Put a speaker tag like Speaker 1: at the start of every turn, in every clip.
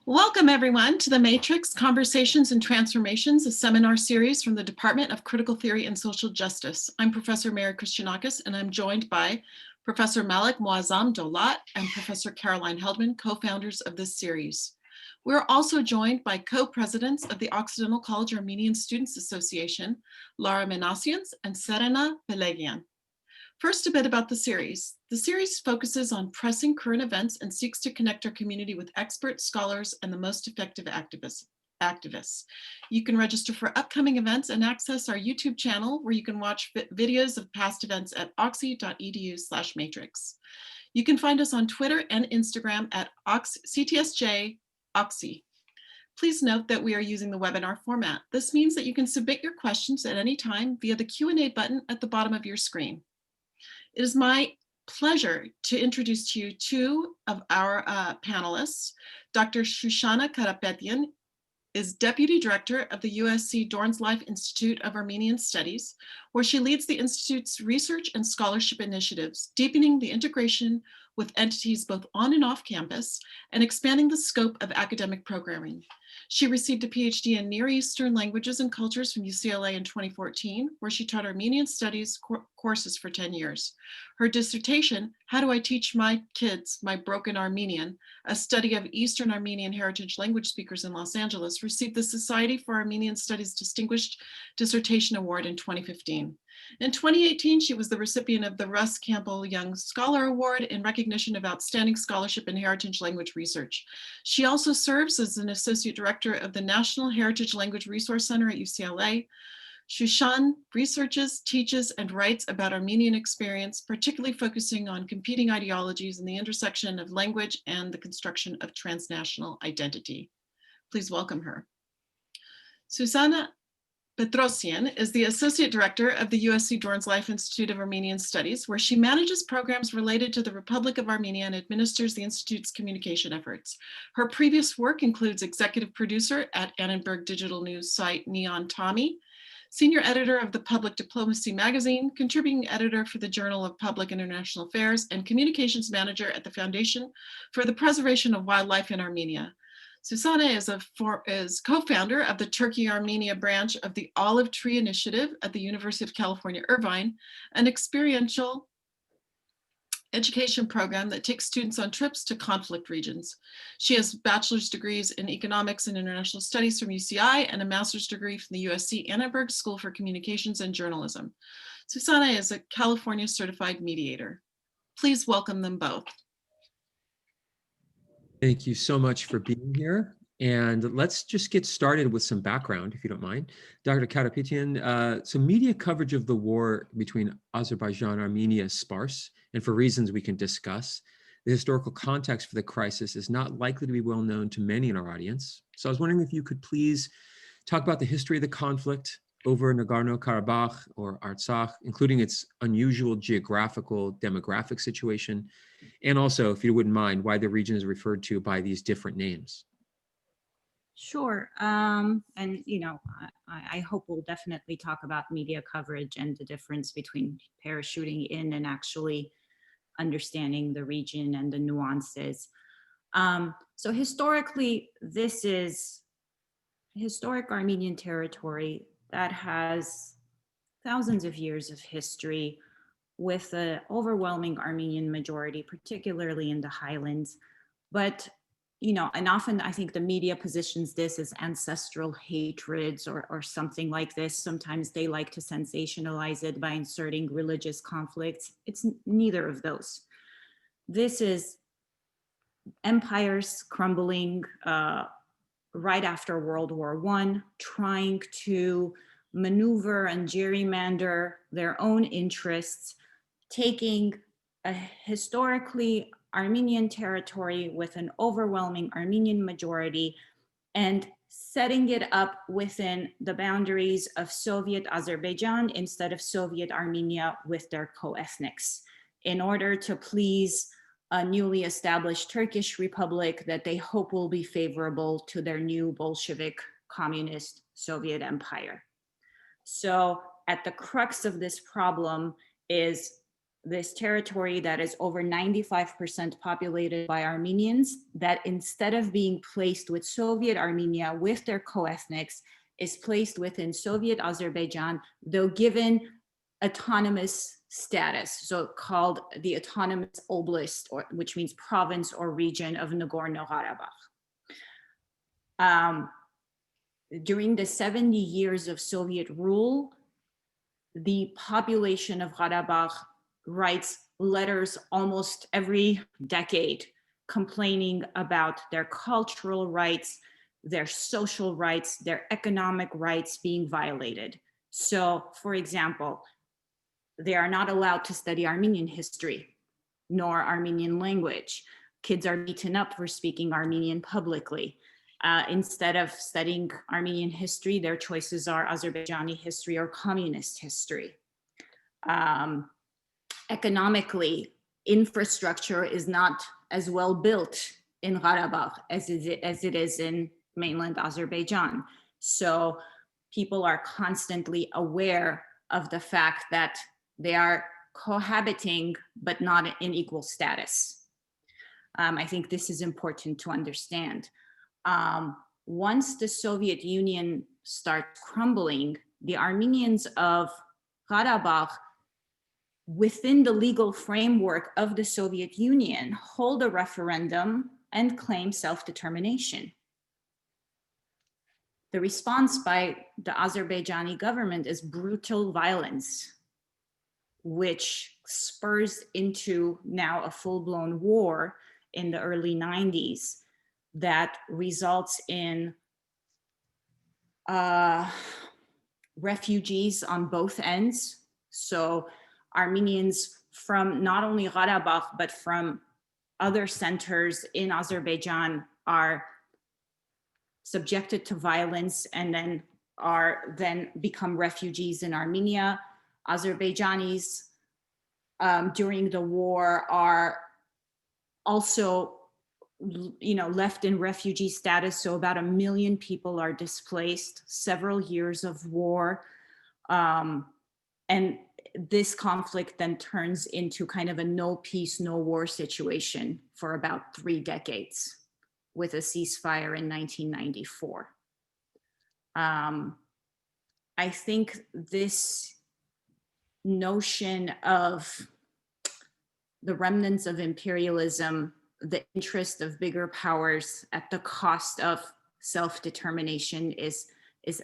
Speaker 1: Welcome everyone to the Matrix Conversations and Transformations, a seminar series from the Department of Critical Theory and Social Justice. I'm Professor Mary Christianakis, and I'm joined by Professor Malik Moazzam Dolat and Professor Caroline Heldman, co-founders of this series. We're also joined by co-presidents of the Occidental College Armenian Students Association, Lara Menassians and Serena Pelegian. First, a bit about the series. The series focuses on pressing current events and seeks to connect our community with experts, scholars, and the most effective activists. You can register for upcoming events and access our YouTube channel, where you can watch videos of past events at oxy.edu/matrix. You can find us on Twitter and Instagram at CTSJ Oxy. Please note that we are using the webinar format. This means that you can submit your questions at any time via the Q&A button at the bottom of your screen. It is my pleasure to introduce to you two of our panelists. Dr. Shushan Karapetian is Deputy Director of the USC Dornsife Institute of Armenian Studies, where she leads the Institute's research and scholarship initiatives, deepening the integration with entities both on and off campus and expanding the scope of academic programming. She received a PhD in Near Eastern Languages and Cultures from UCLA in 2014, where she taught Armenian Studies courses for 10 years. Her dissertation, How Do I Teach My Kids My Broken Armenian? A study of Eastern Armenian heritage language speakers in Los Angeles, received the Society for Armenian Studies Distinguished Dissertation Award in 2015. In 2018, she was the recipient of the Russ Campbell Young Scholar Award in recognition of outstanding scholarship in heritage language research. She also serves as an associate director of the National Heritage Language Resource Center at UCLA. Shushan researches, teaches, and writes about Armenian experience, particularly focusing on competing ideologies and the intersection of language and the construction of transnational identity. Please welcome her. Susana Petrosian is the Associate Director of the USC Dornsife Institute of Armenian Studies, where she manages programs related to the Republic of Armenia and administers the Institute's communication efforts. Her previous work includes executive producer at Annenberg digital news site Neon Tommy, senior editor of the Public Diplomacy magazine, contributing editor for the Journal of Public International Affairs, and communications manager at the Foundation for the Preservation of Wildlife in Armenia. Susana is co-founder of the Turkey-Armenia branch of the Olive Tree Initiative at the University of California, Irvine, an experiential education program that takes students on trips to conflict regions. She has bachelor's degrees in economics and international studies from UCI and a master's degree from the USC Annenberg School for Communications and Journalism. Susana is a California certified mediator. Please welcome them both.
Speaker 2: Thank you so much for being here. And let's just get started with some background, if you don't mind. Dr. Karapetian, so media coverage of the war between Azerbaijan and Armenia is sparse, and for reasons we can discuss. The historical context for the crisis is not likely to be well known to many in our audience. So I was wondering if you could please talk about the history of the conflict over Nagorno-Karabakh or Artsakh, including its unusual geographical demographic situation, and also, if you wouldn't mind, why the region is referred to by these different names.
Speaker 3: Sure. And, you know, I hope we'll definitely talk about media coverage and the difference between parachuting in and actually understanding the region and the nuances. So historically, this is historic Armenian territory that has thousands of years of history with an overwhelming Armenian majority, particularly in the highlands. But, you know, and often I think the media positions this as ancestral hatreds or something like this. Sometimes they like to sensationalize it by inserting religious conflicts. It's neither of those. This is empires crumbling right after World War I, trying to maneuver and gerrymander their own interests, taking a historically Armenian territory with an overwhelming Armenian majority and setting it up within the boundaries of Soviet Azerbaijan instead of Soviet Armenia with their co-ethnics, in order to please a newly established Turkish Republic that they hope will be favorable to their new Bolshevik communist Soviet empire. So at the crux of this problem is this territory that is over 95% populated by Armenians, that instead of being placed with Soviet Armenia with their co-ethnics, is placed within Soviet Azerbaijan, though given autonomous status, so called the autonomous oblast, or which means province or region of Nagorno-Karabakh. During the 70 years of Soviet rule, the population of Karabakh writes letters almost every decade complaining about their cultural rights, their social rights, their economic rights being violated. So, for example, they are not allowed to study Armenian history, nor Armenian language. Kids are beaten up for speaking Armenian publicly. Instead of studying Armenian history, their choices are Azerbaijani history or communist history. Economically, infrastructure is not as well built in Karabakh as it is in mainland Azerbaijan. So people are constantly aware of the fact that they are cohabiting, but not in equal status. I think this is important to understand. Once the Soviet Union starts crumbling, the Armenians of Karabakh, within the legal framework of the Soviet Union, hold a referendum and claim self-determination. The response by the Azerbaijani government is brutal violence, which spurs into now a full-blown war in the early 90s that results in refugees on both ends. So Armenians from not only Karabakh, but from other centers in Azerbaijan are subjected to violence and then become refugees in Armenia. Azerbaijanis during the war are also left in refugee status. So about 1 million people are displaced, several years of war. And this conflict then turns into kind of a no peace, no war situation for about 3 decades with a ceasefire in 1994. I think this notion of the remnants of imperialism, the interest of bigger powers at the cost of self-determination is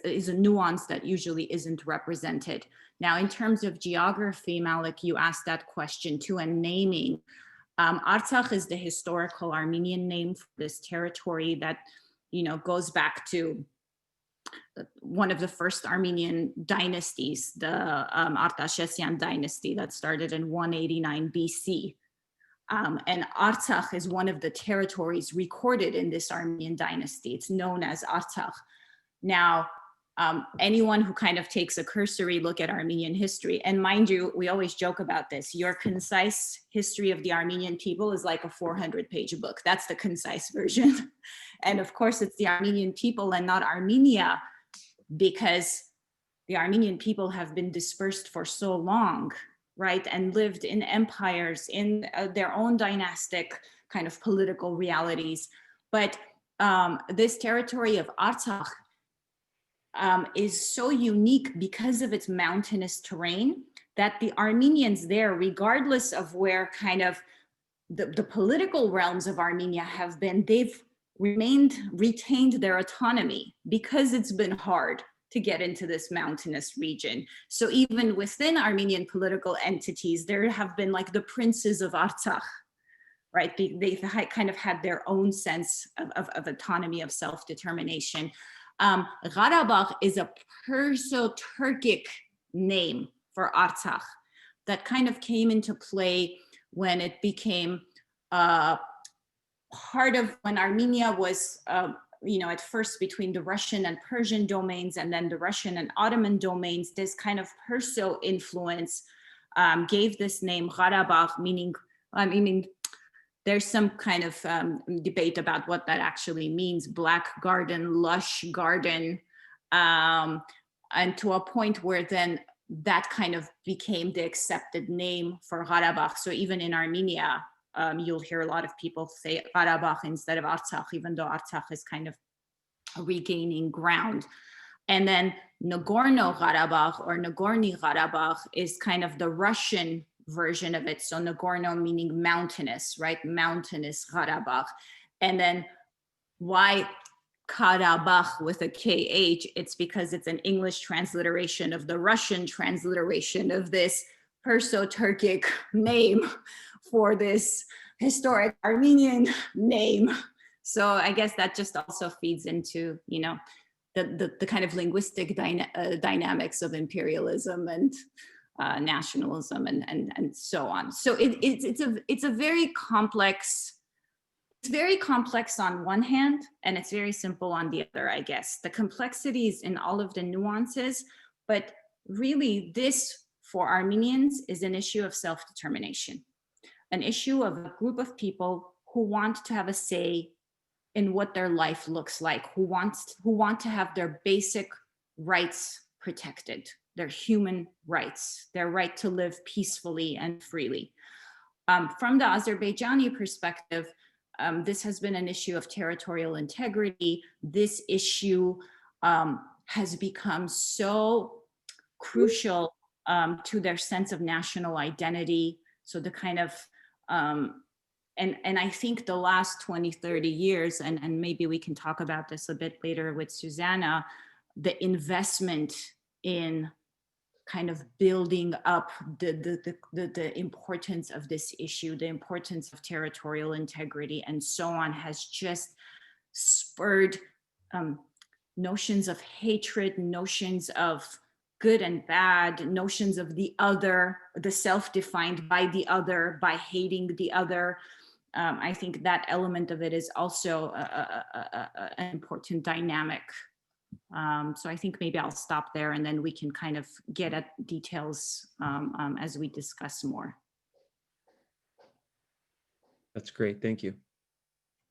Speaker 3: a nuance that usually isn't represented. Now, in terms of geography, Malik, you asked that question too, and naming. Artsakh is the historical Armenian name for this territory that, goes back to one of the first Armenian dynasties, the Artashes dynasty that started in 189 BC. And Artsakh is one of the territories recorded in this Armenian dynasty. It's known as Artsakh. Now, anyone who kind of takes a cursory look at Armenian history, and mind you, we always joke about this, your concise history of the Armenian people is like a 400-page book. That's the concise version. And of course, it's the Armenian people and not Armenia, because the Armenian people have been dispersed for so long, right? And lived in empires, in their own dynastic kind of political realities. But this territory of Artsakh is so unique because of its mountainous terrain that the Armenians there, regardless of where kind of the political realms of Armenia have been, they've retained their autonomy because it's been hard to get into this mountainous region. So even within Armenian political entities, there have been like the princes of Artsakh, right? They kind of had their own sense of autonomy, of self-determination. Karabakh is a Perso-Turkic name for Artsakh that kind of came into play when it became part of when Armenia was, at first between the Russian and Persian domains, and then the Russian and Ottoman domains. This kind of Perso influence gave this name Karabakh, meaning, there's some kind of debate about what that actually means, black garden, lush garden, and to a point where then that kind of became the accepted name for Karabakh. So even in Armenia, you'll hear a lot of people say Karabakh instead of Artsakh, even though Artsakh is kind of regaining ground. And then Nagorno-Karabakh or Nagorny-Karabakh is kind of the Russian version of it. So Nagorno meaning mountainous, right? Mountainous Karabakh. And then why Karabakh with a KH? It's because it's an English transliteration of the Russian transliteration of this Perso-Turkic name for this historic Armenian name. So I guess that just also feeds into, you know, the kind of linguistic dynamics of imperialism and nationalism and so on. So it's a very complex. It's very complex on one hand, and it's very simple on the other, I guess. The complexities in all of the nuances, but really this for Armenians is an issue of self-determination, an issue of a group of people who want to have a say in what their life looks like, who want to have their basic rights protected, their human rights, their right to live peacefully and freely. From the Azerbaijani perspective, this has been an issue of territorial integrity. This issue has become so crucial to their sense of national identity. So the kind of, and I think the last 20, 30 years, and maybe we can talk about this a bit later with Susana, the investment in kind of building up the importance of this issue, the importance of territorial integrity and so on, has just spurred notions of hatred, notions of good and bad, notions of the other, the self-defined by the other, by hating the other. I think that element of it is also an important dynamic. So I think maybe I'll stop there and then we can kind of get at details as we discuss more.
Speaker 2: That's great. Thank you.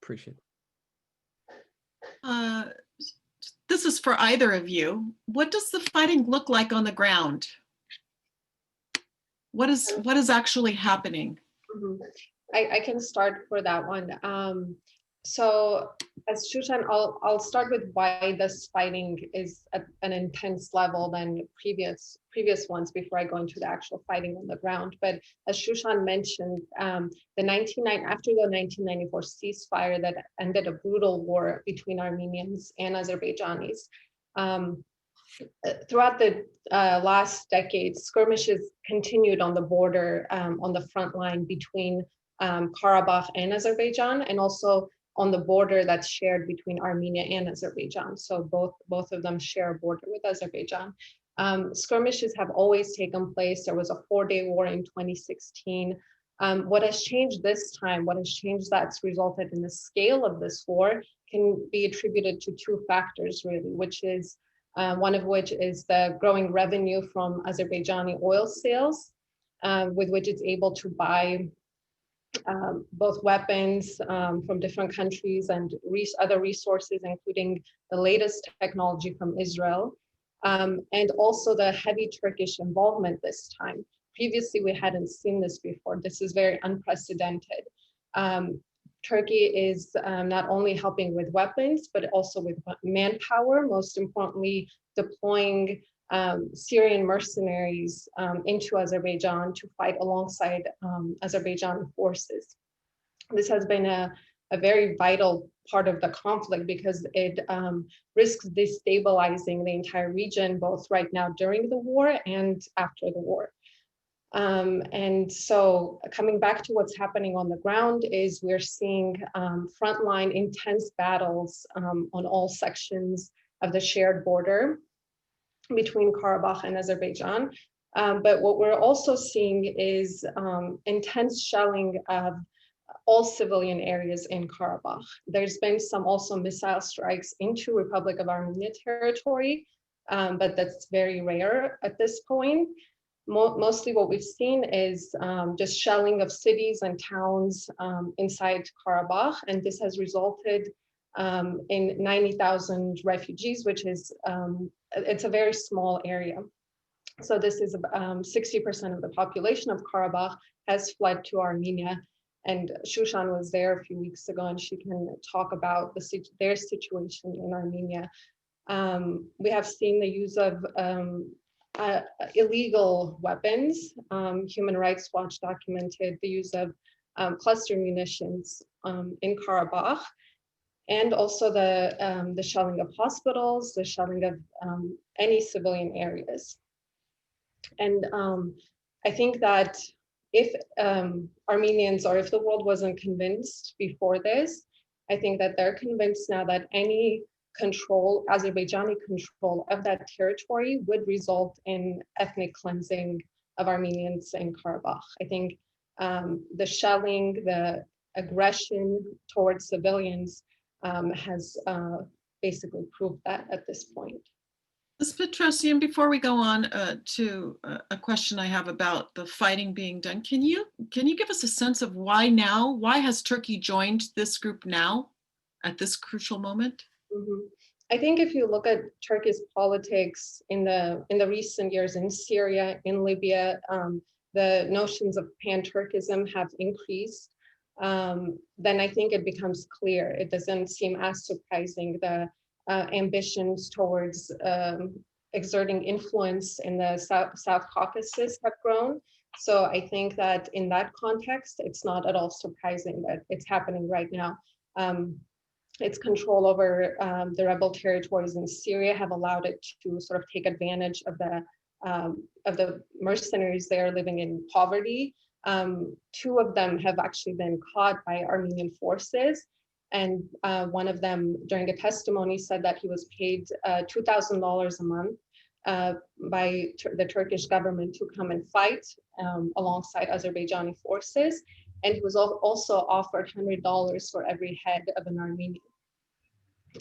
Speaker 2: Appreciate
Speaker 1: it. This is for either of you. What does the fighting look like on the ground? What is actually happening?
Speaker 4: Mm-hmm. I can start for that one. So as Shushan, I'll start with why this fighting is at an intense level than previous ones before I go into the actual fighting on the ground. But as Shushan mentioned, after the 1994 ceasefire that ended a brutal war between Armenians and Azerbaijanis, throughout the last decade, skirmishes continued on the border, on the front line between Karabakh and Azerbaijan, and also on the border that's shared between Armenia and Azerbaijan. So both of them share a border with Azerbaijan. Skirmishes have always taken place. There was a 4-day war in 2016. What has changed this time, what has changed that's resulted in the scale of this war, can be attributed to two factors really, which is one of which is the growing revenue from Azerbaijani oil sales, with which it's able to buy both weapons from different countries and other resources, including the latest technology from Israel, and also the heavy Turkish involvement this time. Previously, we hadn't seen this before. This is very unprecedented. Turkey is not only helping with weapons, but also with manpower, most importantly, deploying Syrian mercenaries into Azerbaijan to fight alongside Azerbaijani forces. This has been a very vital part of the conflict because it risks destabilizing the entire region, both right now during the war and after the war. And so coming back to what's happening on the ground is we're seeing frontline intense battles on all sections of the shared border between Karabakh and Azerbaijan. But what we're also seeing is intense shelling of all civilian areas in Karabakh. There's been some also missile strikes into Republic of Armenia territory, but that's very rare at this point. Mostly what we've seen is just shelling of cities and towns inside Karabakh, and this has resulted in 90,000 refugees, which is, it's a very small area. So this is 60% of the population of Karabakh has fled to Armenia. And Shushan was there a few weeks ago, and she can talk about their situation in Armenia. We have seen the use of illegal weapons. Human Rights Watch documented the use of cluster munitions in Karabakh, and also the shelling of hospitals, the shelling of any civilian areas. And I think that if Armenians, or if the world wasn't convinced before this, I think that they're convinced now that any control, Azerbaijani control of that territory would result in ethnic cleansing of Armenians in Karabakh. I think the shelling, the aggression towards civilians has basically proved that at this point.
Speaker 1: Ms. Petrosian, before we go on to a question I have about the fighting being done, can you give us a sense of why now? Why has Turkey joined this group now at this crucial moment?
Speaker 4: Mm-hmm. I think if you look at Turkey's politics in the recent years in Syria, in Libya, the notions of pan-Turkism have increased. Then I think it becomes clear. It doesn't seem as surprising. The ambitions towards exerting influence in the South Caucasus have grown. So I think that in that context, it's not at all surprising that it's happening right now. Its control over the rebel territories in Syria have allowed it to sort of take advantage of the mercenaries there living in poverty. Two of them have actually been caught by Armenian forces. And one of them, during a testimony, said that he was paid $2,000 a month by the Turkish government to come and fight alongside Azerbaijani forces. And he was also offered $100 for every head of an Armenian.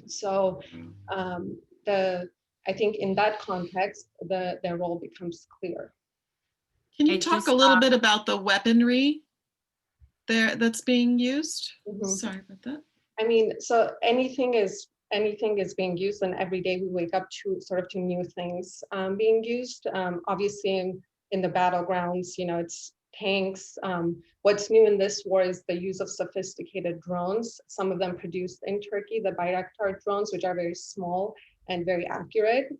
Speaker 4: So I think in that context, their role becomes clear.
Speaker 1: Can you talk a little bit about the weaponry there that's being used? Mm-hmm. Sorry about that.
Speaker 4: I mean, so anything is being used, and every day we wake up to new things being used. Obviously, in the battlegrounds, it's tanks. What's new in this war is the use of sophisticated drones. Some of them produced in Turkey, the Bayraktar drones, which are very small and very accurate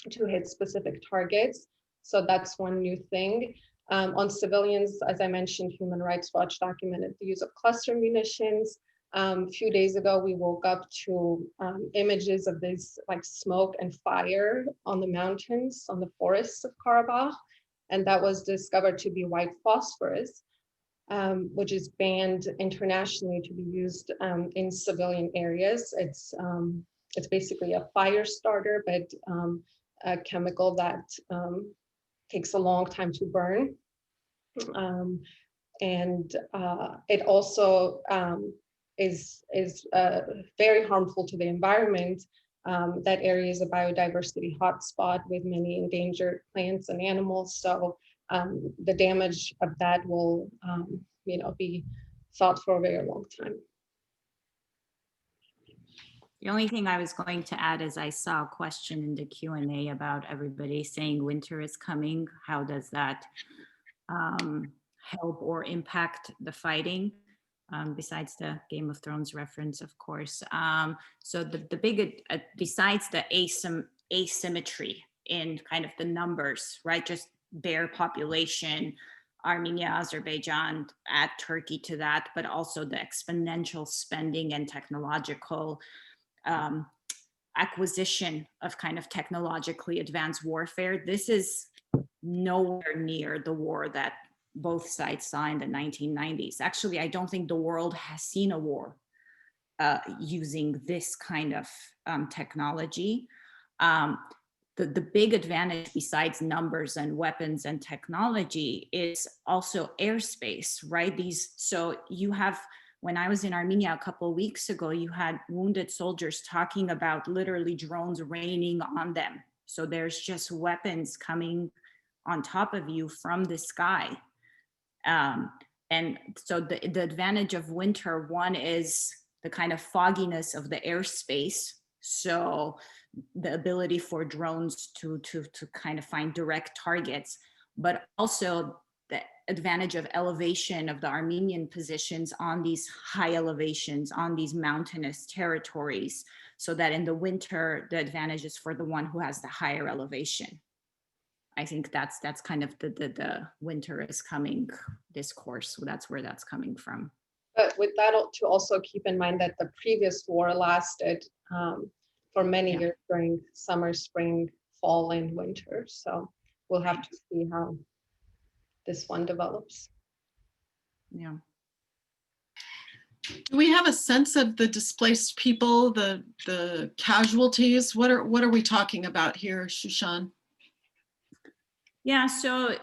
Speaker 4: to hit specific targets. So that's one new thing. On civilians, as I mentioned, Human Rights Watch documented the use of cluster munitions. A few days ago, we woke up to images of this like smoke and fire on the mountains, on the forests of Karabakh. And that was discovered to be white phosphorus, which is banned internationally to be used in civilian areas. It's basically a fire starter, but a chemical that takes a long time to burn. And it also is very harmful to the environment. That area is a biodiversity hotspot with many endangered plants and animals. So the damage of that will, be felt for a very long time.
Speaker 3: The only thing I was going to add is I saw a question in the Q&A about everybody saying winter is coming. How does that help or impact the fighting? Besides the Game of Thrones reference, of course. So the big, besides the asymmetry in kind of the numbers, right? Just bare population, Armenia, Azerbaijan, add Turkey to that, but also the exponential spending and technological acquisition of kind of technologically advanced warfare. This is nowhere near the war that both sides saw in the 1990s. Actually, I don't think the world has seen a war using this kind of technology. The big advantage besides numbers and weapons and technology is also airspace, right? So you have, when I was in Armenia a couple of weeks ago, you had wounded soldiers talking about literally drones raining on them. So there's just weapons coming on top of you from the sky. And so the advantage of winter, one is the kind of fogginess of the airspace, So the ability for drones to kind of find direct targets, but also the advantage of elevation of the Armenian positions on these high elevations, on these mountainous territories, so that in the winter, the advantage is for the one who has the higher elevation. I think that's kind of the winter is coming discourse. So that's where that's coming from.
Speaker 4: But with that, to also keep in mind that the previous war lasted for many years during summer, spring, fall, and winter. So we'll have to see how this one develops.
Speaker 3: Yeah.
Speaker 1: Do we have a sense of the displaced people, the casualties? What are we talking about here, Shushan?
Speaker 3: Yeah, so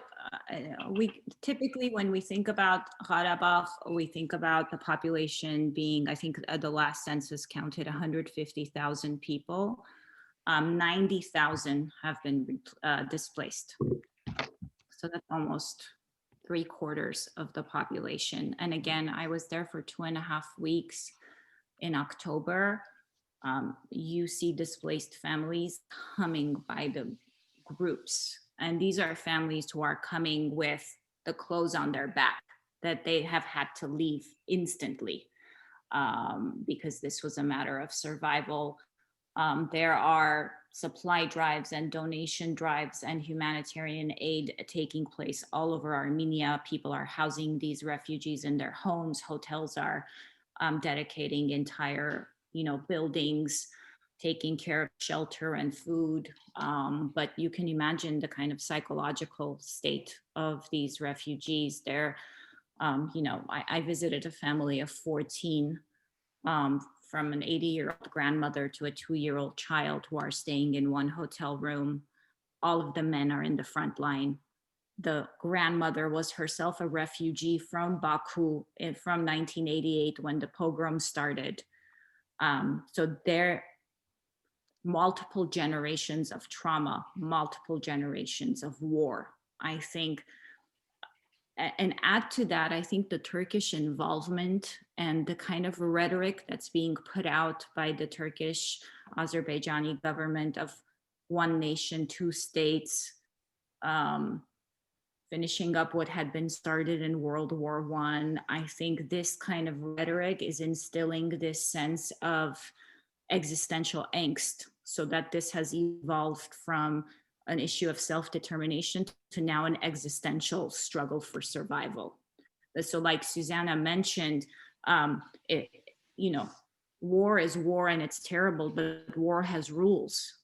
Speaker 3: we typically, when we think about Karabakh, we think about the population being, I think the last census counted 150,000 people. 90,000 have been displaced. So that's almost 3/4 of the population. And again, I was there for 2.5 weeks in October. You see displaced families coming by the groups. And these are families who are coming with the clothes on their back that they have had to leave instantly because this was a matter of survival. There are supply drives and donation drives and humanitarian aid taking place all over Armenia. People are housing these refugees in their homes. Hotels are dedicating entire, buildings, taking care of shelter and food. But you can imagine the kind of psychological state of these refugees. They're, I visited a family of 14, from an 80-year-old grandmother to a 2-year-old child who are staying in one hotel room. All of the men are in the front line. The grandmother was herself a refugee from Baku from 1988 when the pogrom started. So there multiple generations of trauma, multiple generations of war, I think. And add to that, I think the Turkish involvement and the kind of rhetoric that's being put out by the Turkish Azerbaijani government of one nation, two states, finishing up what had been started in World War I think this kind of rhetoric is instilling this sense of existential angst, so that this has evolved from an issue of self-determination to now an existential struggle for survival. So like Susana mentioned, war is war and it's terrible, but war has rules.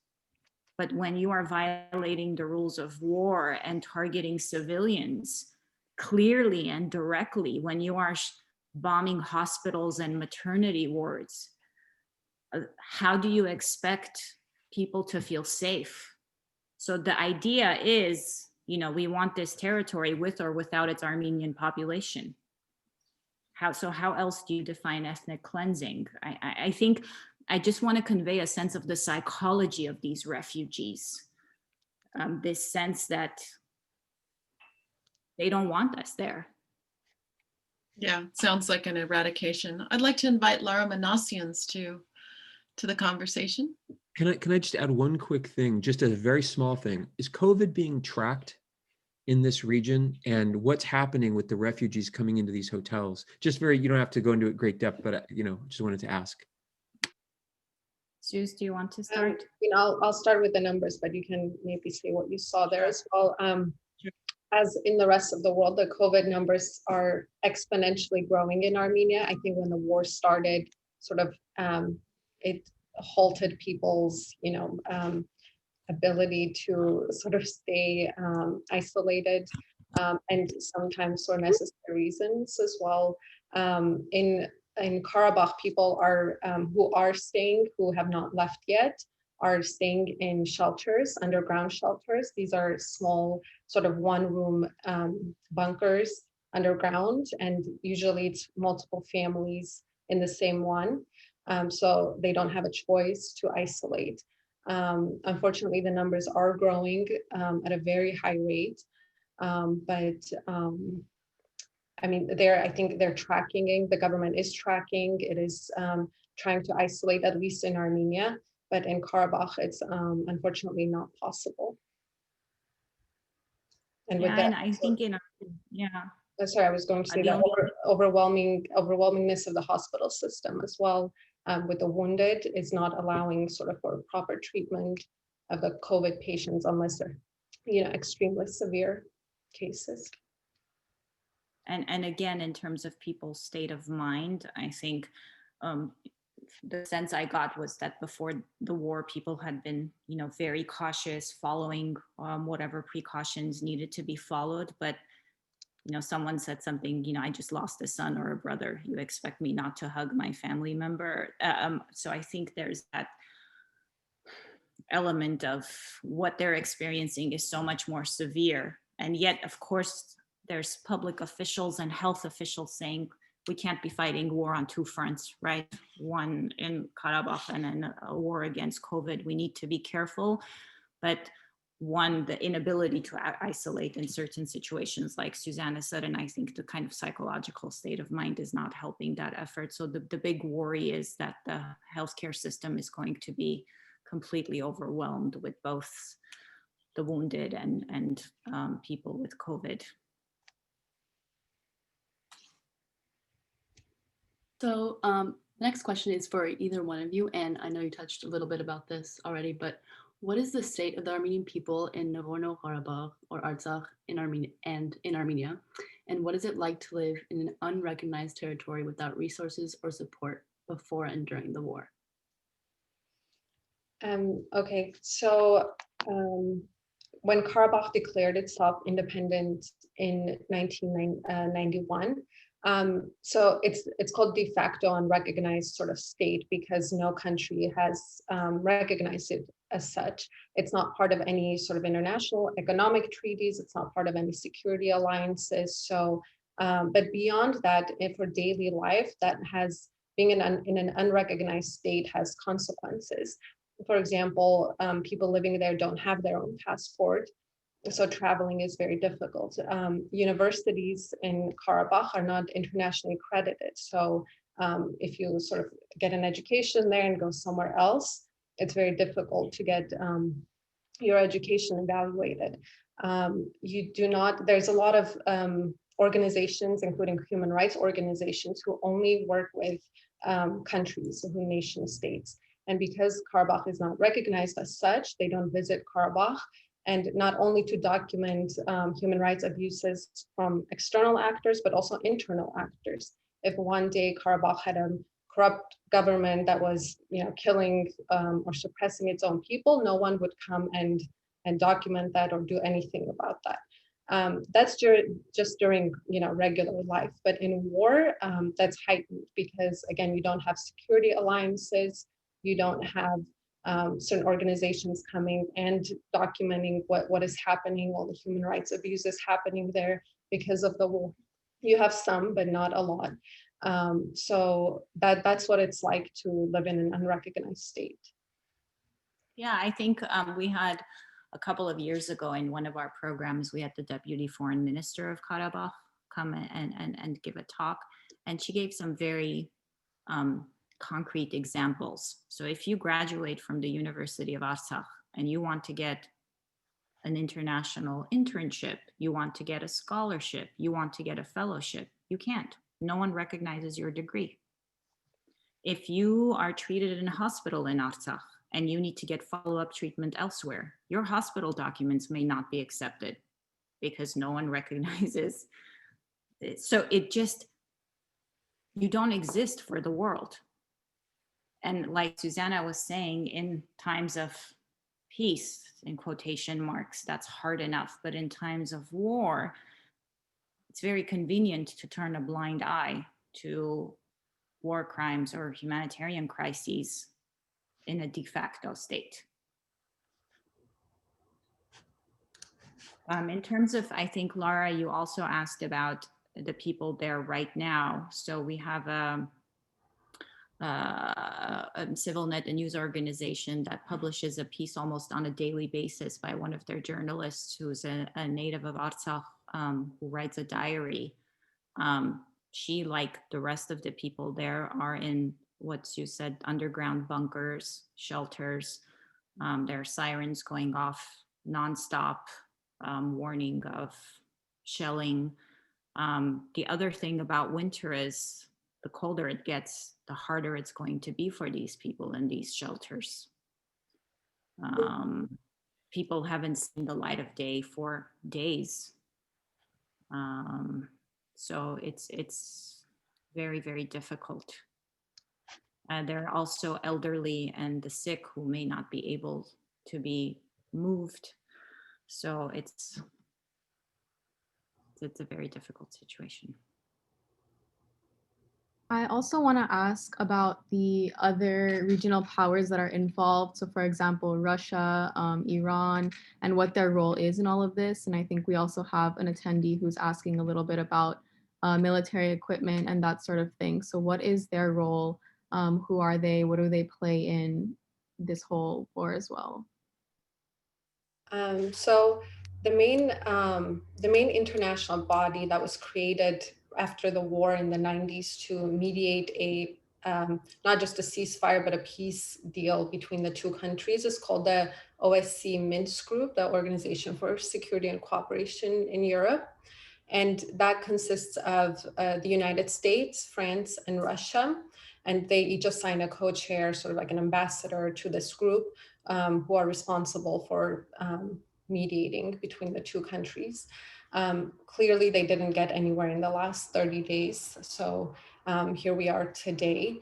Speaker 3: But when you are violating the rules of war and targeting civilians clearly and directly, when you are bombing hospitals and maternity wards, how do you expect people to feel safe? So the idea is, we want this territory with or without its Armenian population. How else do you define ethnic cleansing? I think I just want to convey a sense of the psychology of these refugees. This sense that they don't want us there.
Speaker 1: Yeah, sounds like an eradication. I'd like to invite Lara Manassians to the conversation.
Speaker 2: Can I just add one quick thing, just a very small thing? Is COVID being tracked in this region, and what's happening with the refugees coming into these hotels? Just you don't have to go into great depth, but just wanted to ask.
Speaker 3: Suze, do you want to start?
Speaker 4: I'll start with the numbers, but you can maybe say what you saw there as well. As in the rest of the world, the COVID numbers are exponentially growing in Armenia. I think when the war started, sort of it halted people's, ability to sort of stay isolated, and sometimes for necessary reasons as well. In Karabakh, people are who have not left yet, are staying in shelters, underground shelters. These are small, sort of one-room bunkers underground, and usually it's multiple families in the same one. So they don't have a choice to isolate. Unfortunately, the numbers are growing at a very high rate, but I think they're tracking. The government is tracking. It is trying to isolate, at least in Armenia. but in Karabakh, it's unfortunately not possible. And with
Speaker 3: Yeah,
Speaker 4: that,
Speaker 3: and I think yeah,
Speaker 4: sorry, I was going to say
Speaker 3: the
Speaker 4: that
Speaker 3: only
Speaker 4: overwhelmingness of the hospital system as well, with the wounded, is not allowing sort of for proper treatment of the COVID patients unless they're, extremely severe cases.
Speaker 3: and again, in terms of people's state of mind, I think the sense I got was that before the war, people had been, very cautious, following whatever precautions needed to be followed. But, someone said something, I just lost a son or a brother. You expect me not to hug my family member? So I think there's that element of what they're experiencing is so much more severe. And yet, of course, there's public officials and health officials saying we can't be fighting war on two fronts, right? One in Karabakh and then a war against COVID. We need to be careful. But one, the inability to isolate in certain situations, like Susana said, and I think the kind of psychological state of mind is not helping that effort. So the big worry is that the healthcare system is going to be completely overwhelmed with both the wounded and people with COVID.
Speaker 5: So the next question is for either one of you, and I know you touched a little bit about this already, but what is the state of the Armenian people in Nagorno-Karabakh or Artsakh in Armenia and what is it like to live in an unrecognized territory without resources or support before and during the war?
Speaker 4: Okay, so when Karabakh declared itself independent in 1991, so it's called de facto unrecognized sort of state because no country has recognized it as such. It's not part of any sort of international economic treaties. It's not part of any security alliances. So, but beyond that, for daily life, that has being in an unrecognized state has consequences. For example, people living there don't have their own passport, so traveling is very difficult. Universities in Karabakh are not internationally accredited, so if you sort of get an education there and go somewhere else, it's very difficult to get your education evaluated. There's a lot of organizations, including human rights organizations, who only work with countries, who nation states. And because Karabakh is not recognized as such, they don't visit Karabakh. And not only to document human rights abuses from external actors, but also internal actors. If one day Karabakh had a corrupt government that was, killing or suppressing its own people, no one would come and document that or do anything about that. That's just during regular life, but in war, that's heightened because again, you don't have security alliances. You don't have certain organizations coming and documenting what is happening, all the human rights abuses happening there because of the war. You have some, but not a lot. So that's what it's like to live in an unrecognized state.
Speaker 3: Yeah, I think we had a couple of years ago in one of our programs, we had the Deputy Foreign Minister of Karabakh come and give a talk. And she gave some very concrete examples. So if you graduate from the University of Artsakh and you want to get an international internship, you want to get a scholarship, you want to get a fellowship, you can't. No one recognizes your degree. If you are treated in a hospital in Artsakh and you need to get follow-up treatment elsewhere, your hospital documents may not be accepted because no one recognizes it. So you don't exist for the world. And like Susana was saying, in times of peace, in quotation marks, that's hard enough. But in times of war, it's very convenient to turn a blind eye to war crimes or humanitarian crises in a de facto state. In terms of, I think, Laura, you also asked about the people there right now. So we have a CivilNet, a news organization that publishes a piece almost on a daily basis by one of their journalists who's a native of Artsakh, who writes a diary. She, like the rest of the people there, are in what you said, underground bunkers, shelters. There are sirens going off nonstop, warning of shelling. The other thing about winter is the colder it gets, the harder it's going to be for these people in these shelters. People haven't seen the light of day for days. So it's very, very difficult. There are also elderly and the sick who may not be able to be moved. So it's a very difficult situation.
Speaker 6: I also want to ask about the other regional powers that are involved. So, for example, Russia, Iran, and what their role is in all of this. And I think we also have an attendee who's asking a little bit about military equipment and that sort of thing. So, what is their role? Who are they? What do they play in this whole war as well?
Speaker 4: So the main international body that was created after the war in the 90s to mediate a not just a ceasefire but a peace deal between the two countries is called the OSCE Minsk Group, the Organization for Security and Cooperation in Europe. And that consists of the United States, France, and Russia. And they each assign a co-chair, sort of like an ambassador to this group, who are responsible for mediating between the two countries. Clearly, they didn't get anywhere in the last 30 days. So here we are today.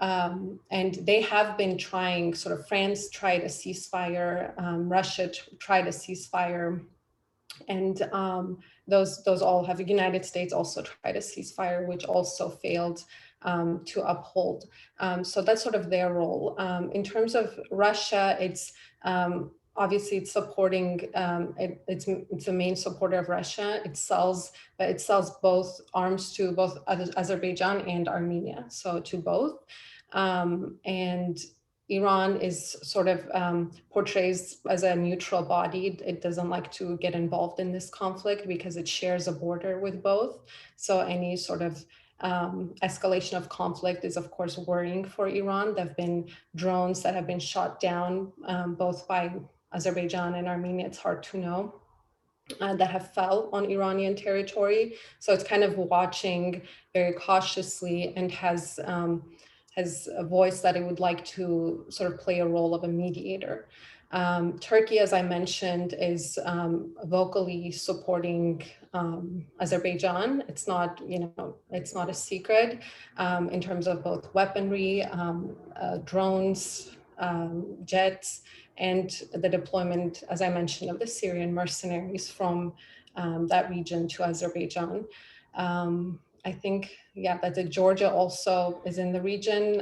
Speaker 4: And they have been trying, sort of France tried a ceasefire, Russia tried a ceasefire, and those all have, the United States also tried a ceasefire, which also failed to uphold. So that's sort of their role. In terms of Russia, it's obviously it's supporting, it's a main supporter of Russia. It sells both arms to both Azerbaijan and Armenia, so to both. And Iran is sort of portrays as a neutral body. It doesn't like to get involved in this conflict because it shares a border with both. So any sort of escalation of conflict is, of course, worrying for Iran. There have been drones that have been shot down both by Azerbaijan and Armenia. It's hard to know. That have fell on Iranian territory. So it's kind of watching very cautiously and has a voice that it would like to sort of play a role of a mediator. Turkey, as I mentioned, is vocally supporting Azerbaijan. It's not, it's not a secret in terms of both weaponry, drones, jets, and the deployment, as I mentioned, of the Syrian mercenaries from that region to Azerbaijan. I think, yeah, that Georgia also is in the region.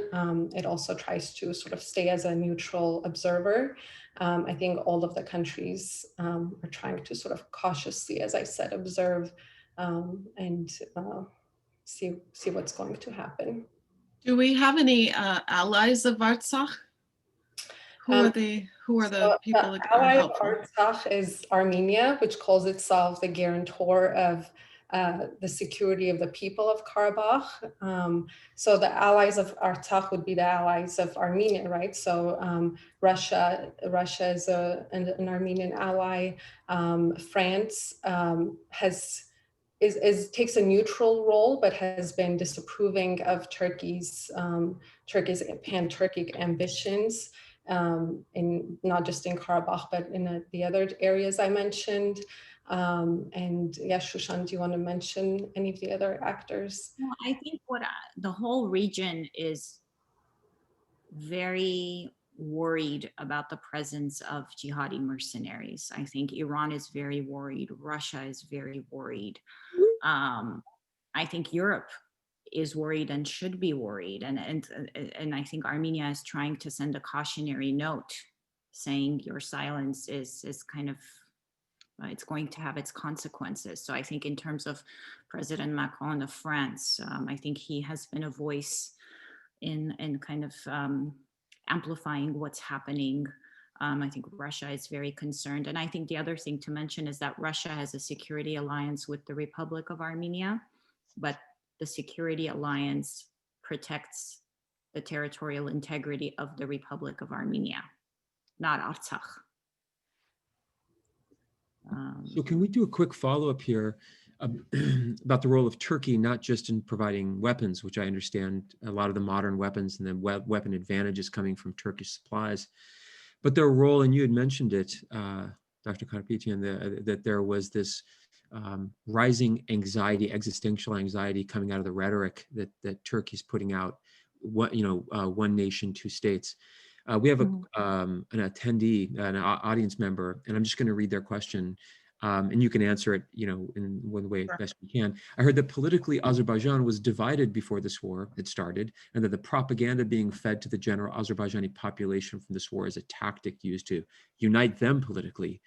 Speaker 4: It also tries to sort of stay as a neutral observer. I think all of the countries are trying to sort of cautiously, as I said, observe and see what's going to happen.
Speaker 1: Do we have any allies of Artsakh? Who are the people that are
Speaker 4: ally of
Speaker 1: helpful?
Speaker 4: Artsakh is Armenia, which calls itself the guarantor of the security of the people of Karabakh. So the allies of Artsakh would be the allies of Armenia, right? So Russia is an Armenian ally. France takes a neutral role, but has been disapproving of Turkey's pan-Turkic ambitions. In not just in Karabakh, but in the other areas I mentioned. And yeah, Shushan, do you want to mention any of the other actors?
Speaker 3: Well, I think the whole region is very worried about the presence of jihadi mercenaries. I think Iran is very worried. Russia is very worried. I think Europe is worried and should be worried. And I think Armenia is trying to send a cautionary note saying your silence is kind of, it's going to have its consequences. So I think in terms of President Macron of France, I think he has been a voice in kind of amplifying what's happening. I think Russia is very concerned. And I think the other thing to mention is that Russia has a security alliance with the Republic of Armenia, but the security alliance protects the territorial integrity of the Republic of Armenia, not Artsakh.
Speaker 2: So can we do a quick follow-up here about the role of Turkey, not just in providing weapons, which I understand a lot of the modern weapons and the weapon advantages coming from Turkish supplies, but their role, and you had mentioned it, Dr. Karapetian, that there was this rising anxiety, existential anxiety coming out of the rhetoric that Turkey's putting out, one nation, two states. We have an attendee, an audience member, and I'm just going to read their question, and you can answer it, in one way best you can. I heard that politically Azerbaijan was divided before this war had started, and that the propaganda being fed to the general Azerbaijani population from this war is a tactic used to unite them politically.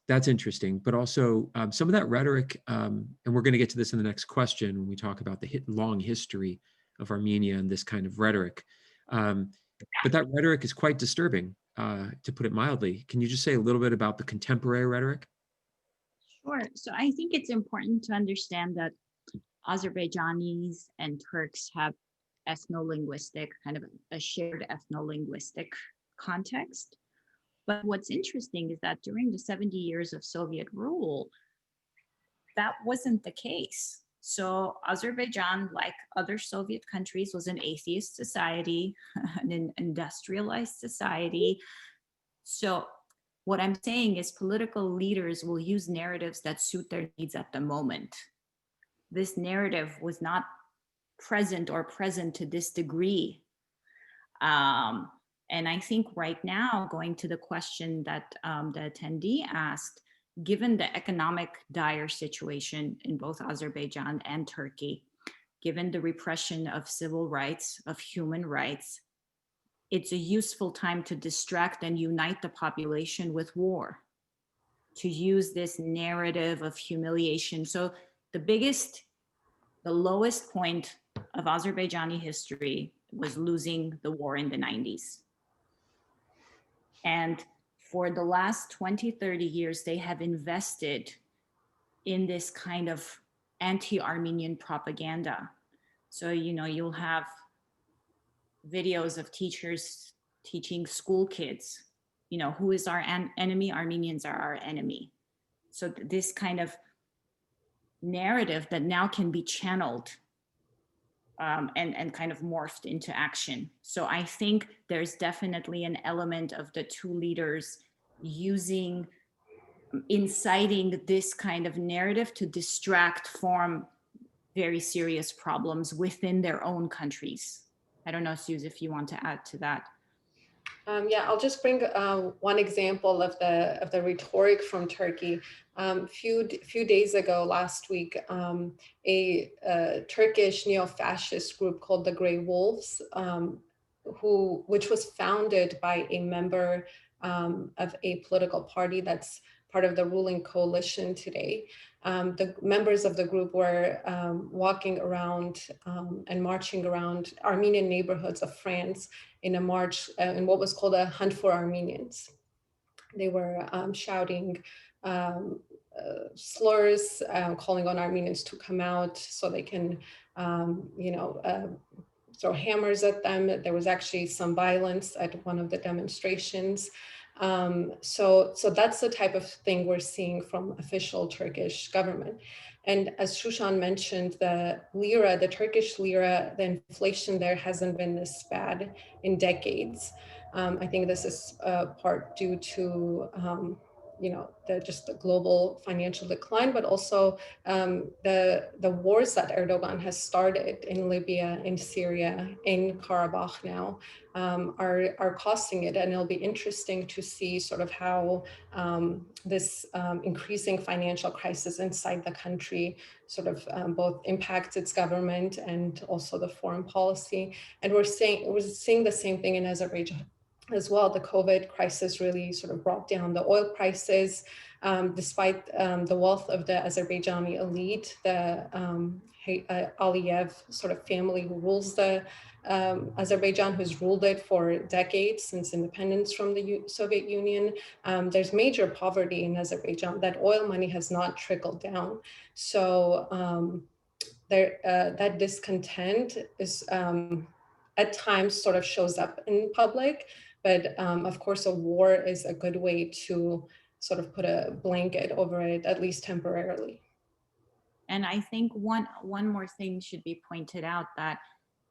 Speaker 2: That's interesting, but also some of that rhetoric, and we're going to get to this in the next question when we talk about the long history of Armenia and this kind of rhetoric. But that rhetoric is quite disturbing, to put it mildly. Can you just say a little bit about the contemporary rhetoric?
Speaker 3: Sure. So I think it's important to understand that Azerbaijanis and Turks have ethno-linguistic, kind of a shared ethno-linguistic context. But what's interesting is that during the 70 years of Soviet rule, that wasn't the case. So Azerbaijan, like other Soviet countries, was an atheist society, an industrialized society. So what I'm saying is political leaders will use narratives that suit their needs at the moment. This narrative was not present to this degree. And I think right now, going to the question that the attendee asked, given the economic dire situation in both Azerbaijan and Turkey, given the repression of civil rights, of human rights, it's a useful time to distract and unite the population with war, to use this narrative of humiliation. So the lowest point of Azerbaijani history was losing the war in the 90s. And for the last 20, 30 years, they have invested in this kind of anti-Armenian propaganda. So, you'll have videos of teachers teaching school kids, who is our enemy? Armenians are our enemy. So this kind of narrative that now can be channeled and kind of morphed into action. So I think there's definitely an element of the two leaders inciting this kind of narrative to distract from very serious problems within their own countries. I don't know, Suze, if you want to add to that.
Speaker 4: Yeah, I'll just bring one example of the rhetoric from Turkey. Few days ago, last week, a Turkish neo-fascist group called the Grey Wolves, which was founded by a member of a political party that's part of the ruling coalition today. The members of the group were walking around and marching around Armenian neighborhoods of France in a march in what was called a Hunt for Armenians. They were shouting slurs, calling on Armenians to come out so they can, throw hammers at them. There was actually some violence at one of the demonstrations. So that's the type of thing we're seeing from official Turkish government. And as Shushan mentioned, the lira, the Turkish lira, the inflation there hasn't been this bad in decades. I think this is part due to just the global financial decline, but also the wars that Erdogan has started in Libya, in Syria, in Karabakh now are costing it. And it'll be interesting to see sort of how this increasing financial crisis inside the country sort of both impacts its government and also the foreign policy. And we're seeing the same thing in Azerbaijan as well. The COVID crisis really sort of brought down the oil prices, despite the wealth of the Azerbaijani elite, the Aliyev sort of family who rules the Azerbaijan, who's ruled it for decades since independence from the Soviet Union. There's major poverty in Azerbaijan. That oil money has not trickled down. So that discontent is at times sort of shows up in public. But of course, a war is a good way to sort of put a blanket over it, at least temporarily.
Speaker 3: And I think one more thing should be pointed out, that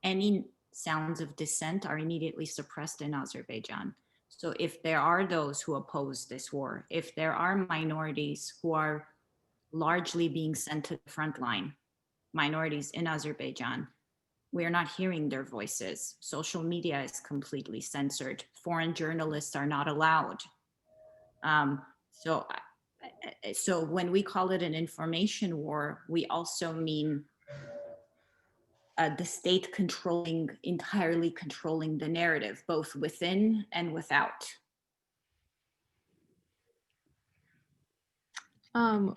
Speaker 3: any sounds of dissent are immediately suppressed in Azerbaijan. So if there are those who oppose this war, if there are minorities who are largely being sent to the front line, minorities in Azerbaijan, we're not hearing their voices. Social media is completely censored. Foreign journalists are not allowed. So when we call it an information war, we also mean the state entirely controlling the narrative, both within and without.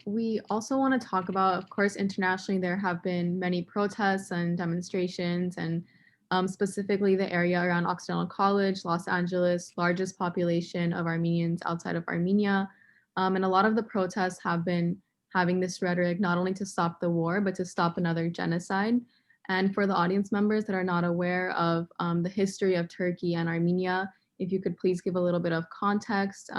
Speaker 6: We also want to talk about, of course, internationally, there have been many protests and demonstrations, and specifically the area around Occidental College, Los Angeles, largest population of Armenians outside of Armenia. And a lot of the protests have been having this rhetoric, not only to stop the war, but to stop another genocide. And for the audience members that are not aware of the history of Turkey and Armenia, if you could please give a little bit of context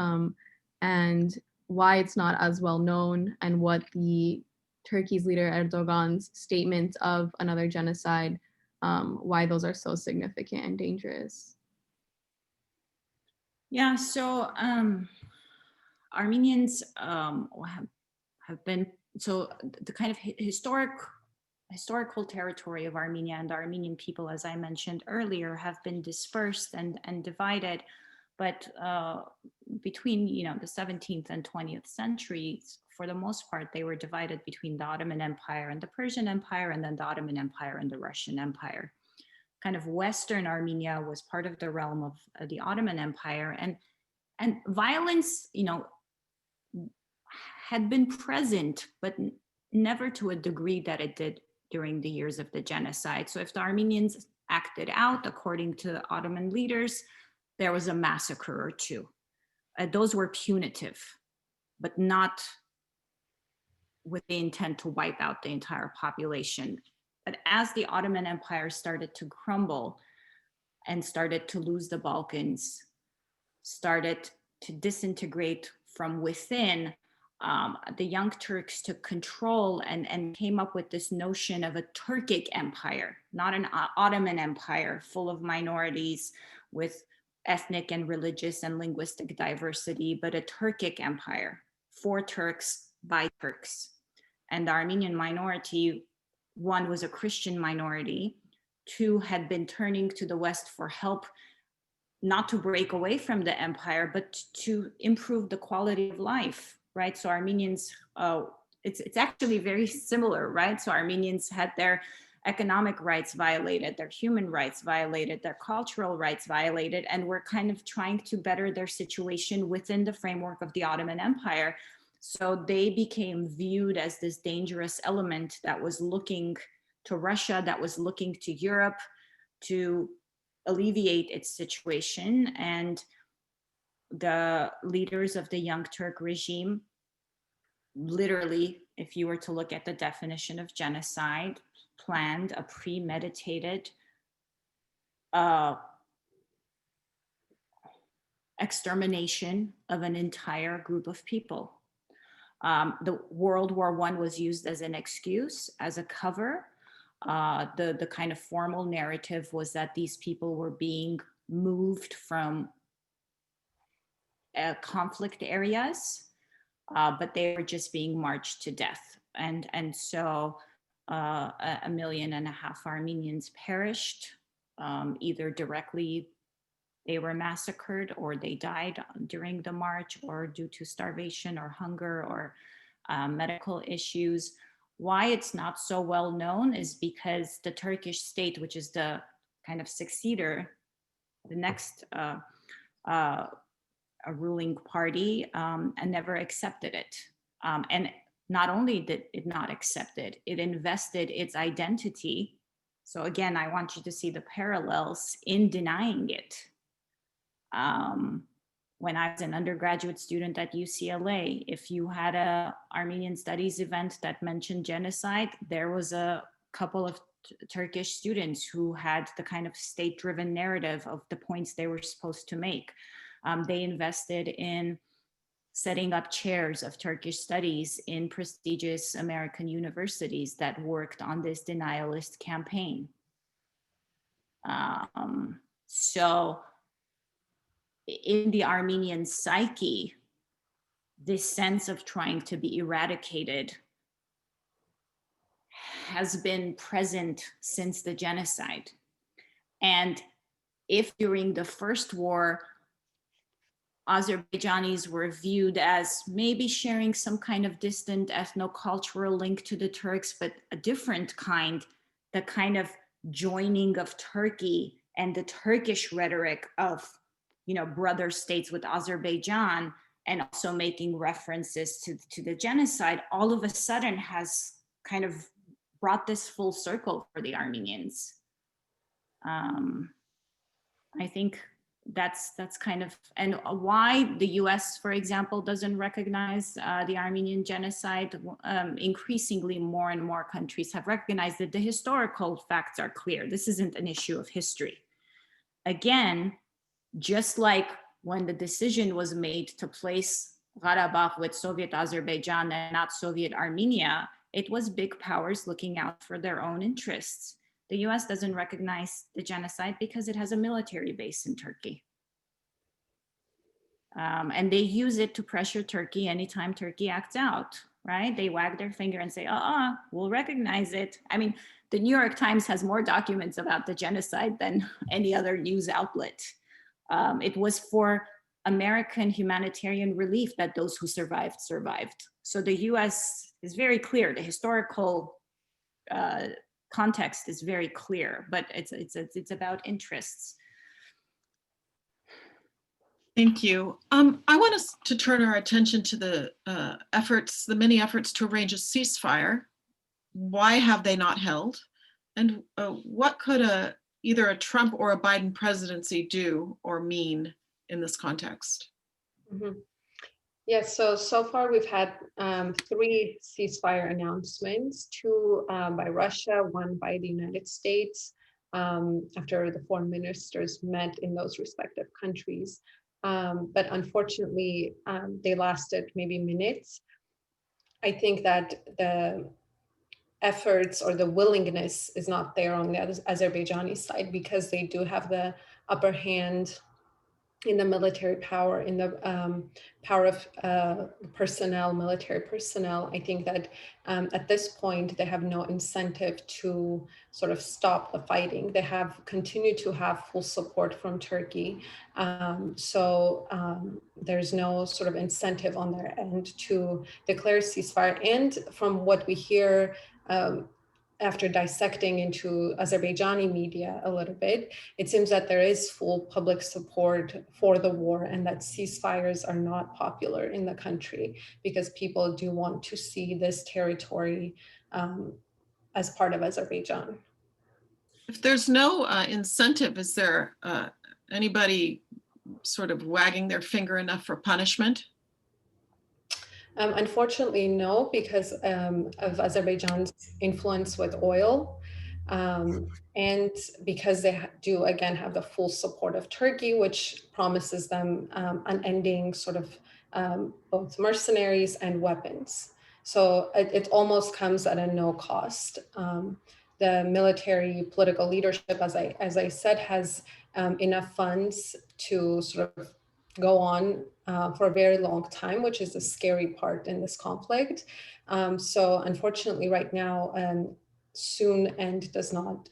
Speaker 6: and why it's not as well known, and what the Turkey's leader Erdogan's statement of another genocide, why those are so significant and dangerous.
Speaker 3: Yeah, so Armenians have been, so the kind of historical territory of Armenia and the Armenian people, as I mentioned earlier, have been dispersed and divided. But between the 17th and 20th centuries, for the most part, they were divided between the Ottoman Empire and the Persian Empire, and then the Ottoman Empire and the Russian Empire. Kind of Western Armenia was part of the realm of the Ottoman Empire, and violence, had been present, but never to a degree that it did during the years of the genocide. So if the Armenians acted out according to Ottoman leaders, there was a massacre or two. Those were punitive, but not with the intent to wipe out the entire population. But as the Ottoman Empire started to crumble and started to lose the Balkans, started to disintegrate from within, the Young Turks took control and came up with this notion of a Turkic empire, not an Ottoman empire full of minorities with ethnic and religious and linguistic diversity, but a Turkic empire for Turks by Turks. And the Armenian minority, one was a Christian minority, two had been turning to the West for help, not to break away from the empire, but to improve the quality of life, right? So Armenians, it's actually very similar, right? So Armenians had their economic rights violated, their human rights violated, their cultural rights violated, and were kind of trying to better their situation within the framework of the Ottoman Empire. So they became viewed as this dangerous element that was looking to Russia, that was looking to Europe to alleviate its situation. And the leaders of the Young Turk regime, literally, if you were to look at the definition of genocide, planned a premeditated extermination of an entire group of people. The World War I was used as an excuse, as a cover. The kind of formal narrative was that these people were being moved from conflict areas, but they were just being marched to death. And so 1.5 million Armenians perished, either directly they were massacred, or they died during the march, or due to starvation or hunger or medical issues. Why it's not so well known is because the Turkish state, which is the kind of successor, the next ruling party, and never accepted it. And not only did it not accept it, it invested its identity. So again, I want you to see the parallels in denying it. When I was an undergraduate student at UCLA, if you had a Armenian Studies event that mentioned genocide, there was a couple of Turkish students who had the kind of state-driven narrative of the points they were supposed to make. They invested in setting up chairs of Turkish studies in prestigious American universities that worked on this denialist campaign. So in the Armenian psyche, this sense of trying to be eradicated has been present since the genocide. And if during the first war, Azerbaijanis were viewed as maybe sharing some kind of distant ethno-cultural link to the Turks, but a different kind, the kind of joining of Turkey and the Turkish rhetoric of, you know, brother states with Azerbaijan, and also making references to the genocide, all of a sudden has kind of brought this full circle for the Armenians. I think that's kind of, and why the US, for example, doesn't recognize the Armenian genocide. Increasingly, more and more countries have recognized that the historical facts are clear. This isn't an issue of history. Again, just like when the decision was made to place Karabakh with Soviet Azerbaijan and not Soviet Armenia, it was big powers looking out for their own interests. The US doesn't recognize the genocide because it has a military base in Turkey. And they use it to pressure Turkey anytime Turkey acts out, right? They wag their finger and say, we'll recognize it. I mean, the New York Times has more documents about the genocide than any other news outlet. It was for American humanitarian relief that those who survived, survived. So the US is very clear. The historical context is very clear, but it's about interests.
Speaker 1: Thank you. I want us to turn our attention to the the many efforts to arrange a ceasefire. Why have they not held? And what could either a Trump or a Biden presidency do or mean in this context?
Speaker 4: Mm-hmm. Yes, so far we've had 3 ceasefire announcements, 2 by Russia, 1 by the United States, after the foreign ministers met in those respective countries. But unfortunately, they lasted maybe minutes. I think that the efforts or the willingness is not there on the Azerbaijani side, because they do have the upper hand in the military power, in the power of personnel, military personnel. I think that at this point, they have no incentive to sort of stop the fighting. They have continued to have full support from Turkey. So there's no sort of incentive on their end to declare ceasefire. And from what we hear, after dissecting into Azerbaijani media a little bit, it seems that there is full public support for the war, and that ceasefires are not popular in the country because people do want to see this territory as part of Azerbaijan.
Speaker 1: If there's no incentive, is there anybody sort of wagging their finger enough for punishment?
Speaker 4: Unfortunately, no, because of Azerbaijan's influence with oil, and because they do, again, have the full support of Turkey, which promises them unending sort of both mercenaries and weapons. So it almost comes at a no cost. The military political leadership, as I said, has enough funds to sort of go on for a very long time, which is the scary part in this conflict. So unfortunately, right now, soon end does not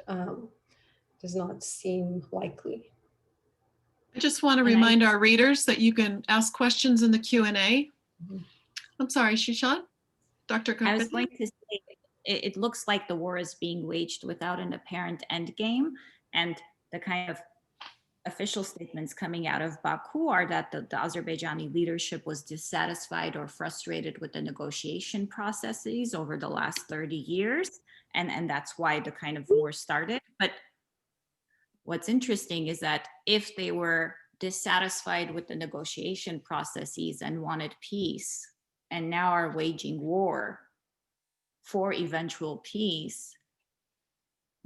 Speaker 4: seem likely.
Speaker 1: I just want to remind our readers that you can ask questions in the Q&A. Mm-hmm. I'm sorry, Shushan? Dr. Karapetian?
Speaker 3: I was going to say, it looks like the war is being waged without an apparent end game, and the kind of official statements coming out of Baku are that the Azerbaijani leadership was dissatisfied or frustrated with the negotiation processes over the last 30 years. And that's why the kind of war started. But what's interesting is that if they were dissatisfied with the negotiation processes and wanted peace, and now are waging war for eventual peace,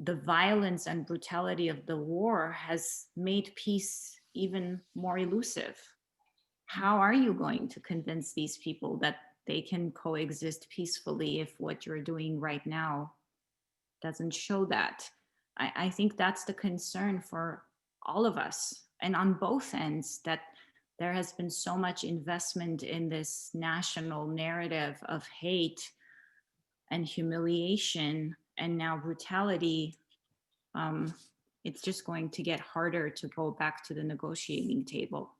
Speaker 3: the violence and brutality of the war has made peace even more elusive. How are you going to convince these people that they can coexist peacefully if what you're doing right now doesn't show that? I think that's the concern for all of us, and on both ends, that there has been so much investment in this national narrative of hate and humiliation and now brutality. It's just going to get harder to go back to the negotiating table.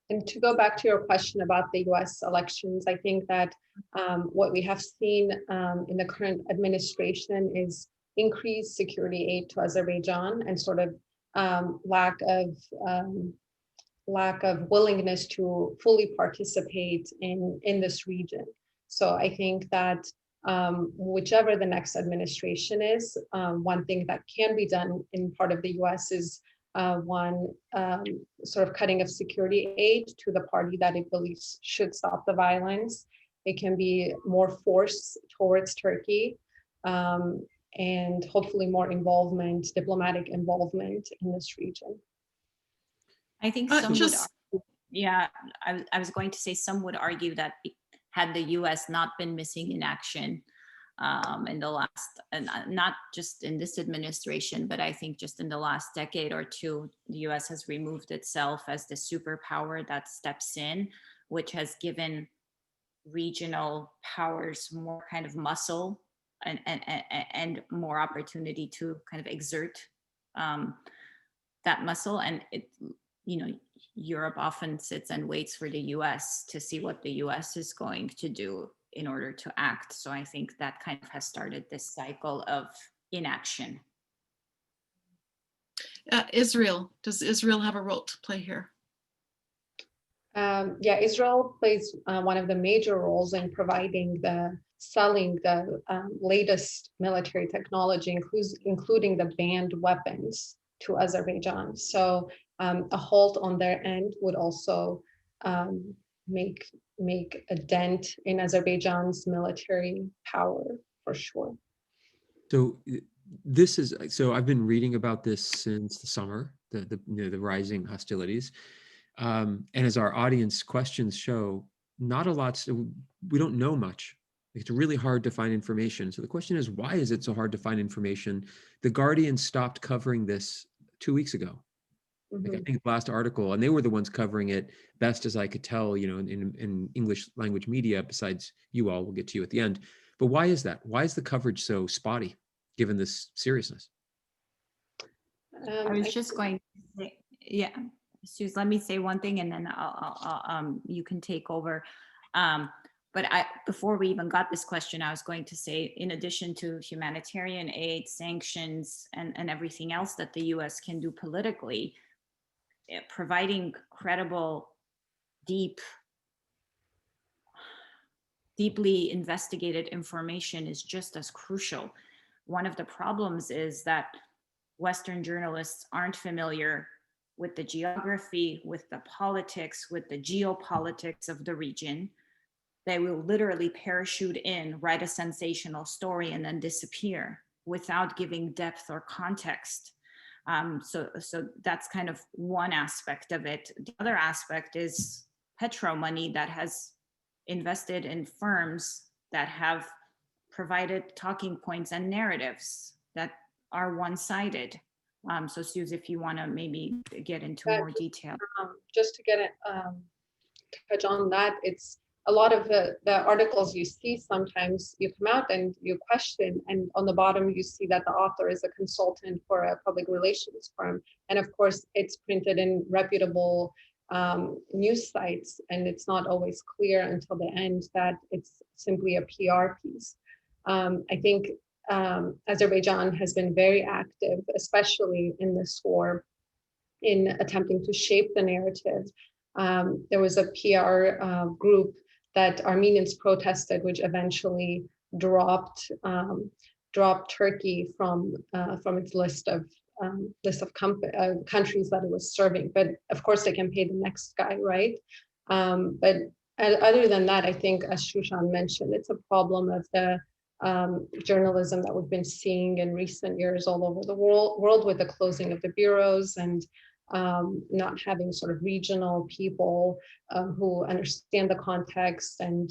Speaker 4: And to go back to your question about the US elections, I think that what we have seen in the current administration is increased security aid to Azerbaijan and sort of lack of willingness to fully participate in this region. So I think that whichever the next administration is, one thing that can be done in part of the US is sort of cutting of security aid to the party that it believes should stop the violence. It can be more force towards Turkey, and hopefully more involvement, diplomatic involvement in this region.
Speaker 3: I think some would argue, yeah, I was going to say some would argue that had the US not been missing in action in the last, and not just in this administration, but I think just in the last decade or two, the US has removed itself as the superpower that steps in, which has given regional powers more kind of muscle and more opportunity to kind of exert that muscle. And it, Europe often sits and waits for the US to see what the US is going to do in order to act. So I think that kind of has started this cycle of inaction.
Speaker 1: Israel, does Israel have a role to play here?
Speaker 4: Yeah, Israel plays one of the major roles in selling the latest military technology, including the banned weapons to Azerbaijan. So a halt on their end would also make a dent in Azerbaijan's military power, for sure.
Speaker 2: So I've been reading about this since the summer, the rising hostilities. And as our audience questions show, not a lot, we don't know much. It's really hard to find information. So the question is, why is it so hard to find information? The Guardian stopped covering this 2 weeks ago. Like, I think the last article, and they were the ones covering it best as I could tell, in English language media, besides you all, we'll get to you at the end. But why is that? Why is the coverage so spotty, given this seriousnness?
Speaker 3: I was just going to say, yeah, Suze, let me say one thing and then you can take over. But before we even got this question, I was going to say, in addition to humanitarian aid, sanctions, and everything else that the US can do politically, providing credible, deeply investigated information is just as crucial. One of the problems is that Western journalists aren't familiar with the geography, with the politics, with the geopolitics of the region. They will literally parachute in, write a sensational story, and then disappear without giving depth or context. So that's kind of one aspect of it. The other aspect is petro money that has invested in firms that have provided talking points and narratives that are one-sided. So Suze, if you want to maybe get into more detail.
Speaker 4: Just to get it, touch on that, it's a lot of the articles you see, sometimes you come out and you question, and on the bottom you see that the author is a consultant for a public relations firm. And of course, it's printed in reputable news sites, and it's not always clear until the end that it's simply a PR piece. I think Azerbaijan has been very active, especially in this war, in attempting to shape the narrative. There was a PR group that Armenians protested, which eventually dropped Turkey from its list of countries that it was serving. But of course, they can pay the next guy, right? But other than that, I think, as Shushan mentioned, it's a problem of the journalism that we've been seeing in recent years all over the world with the closing of the bureaus and not having sort of regional people who understand the context and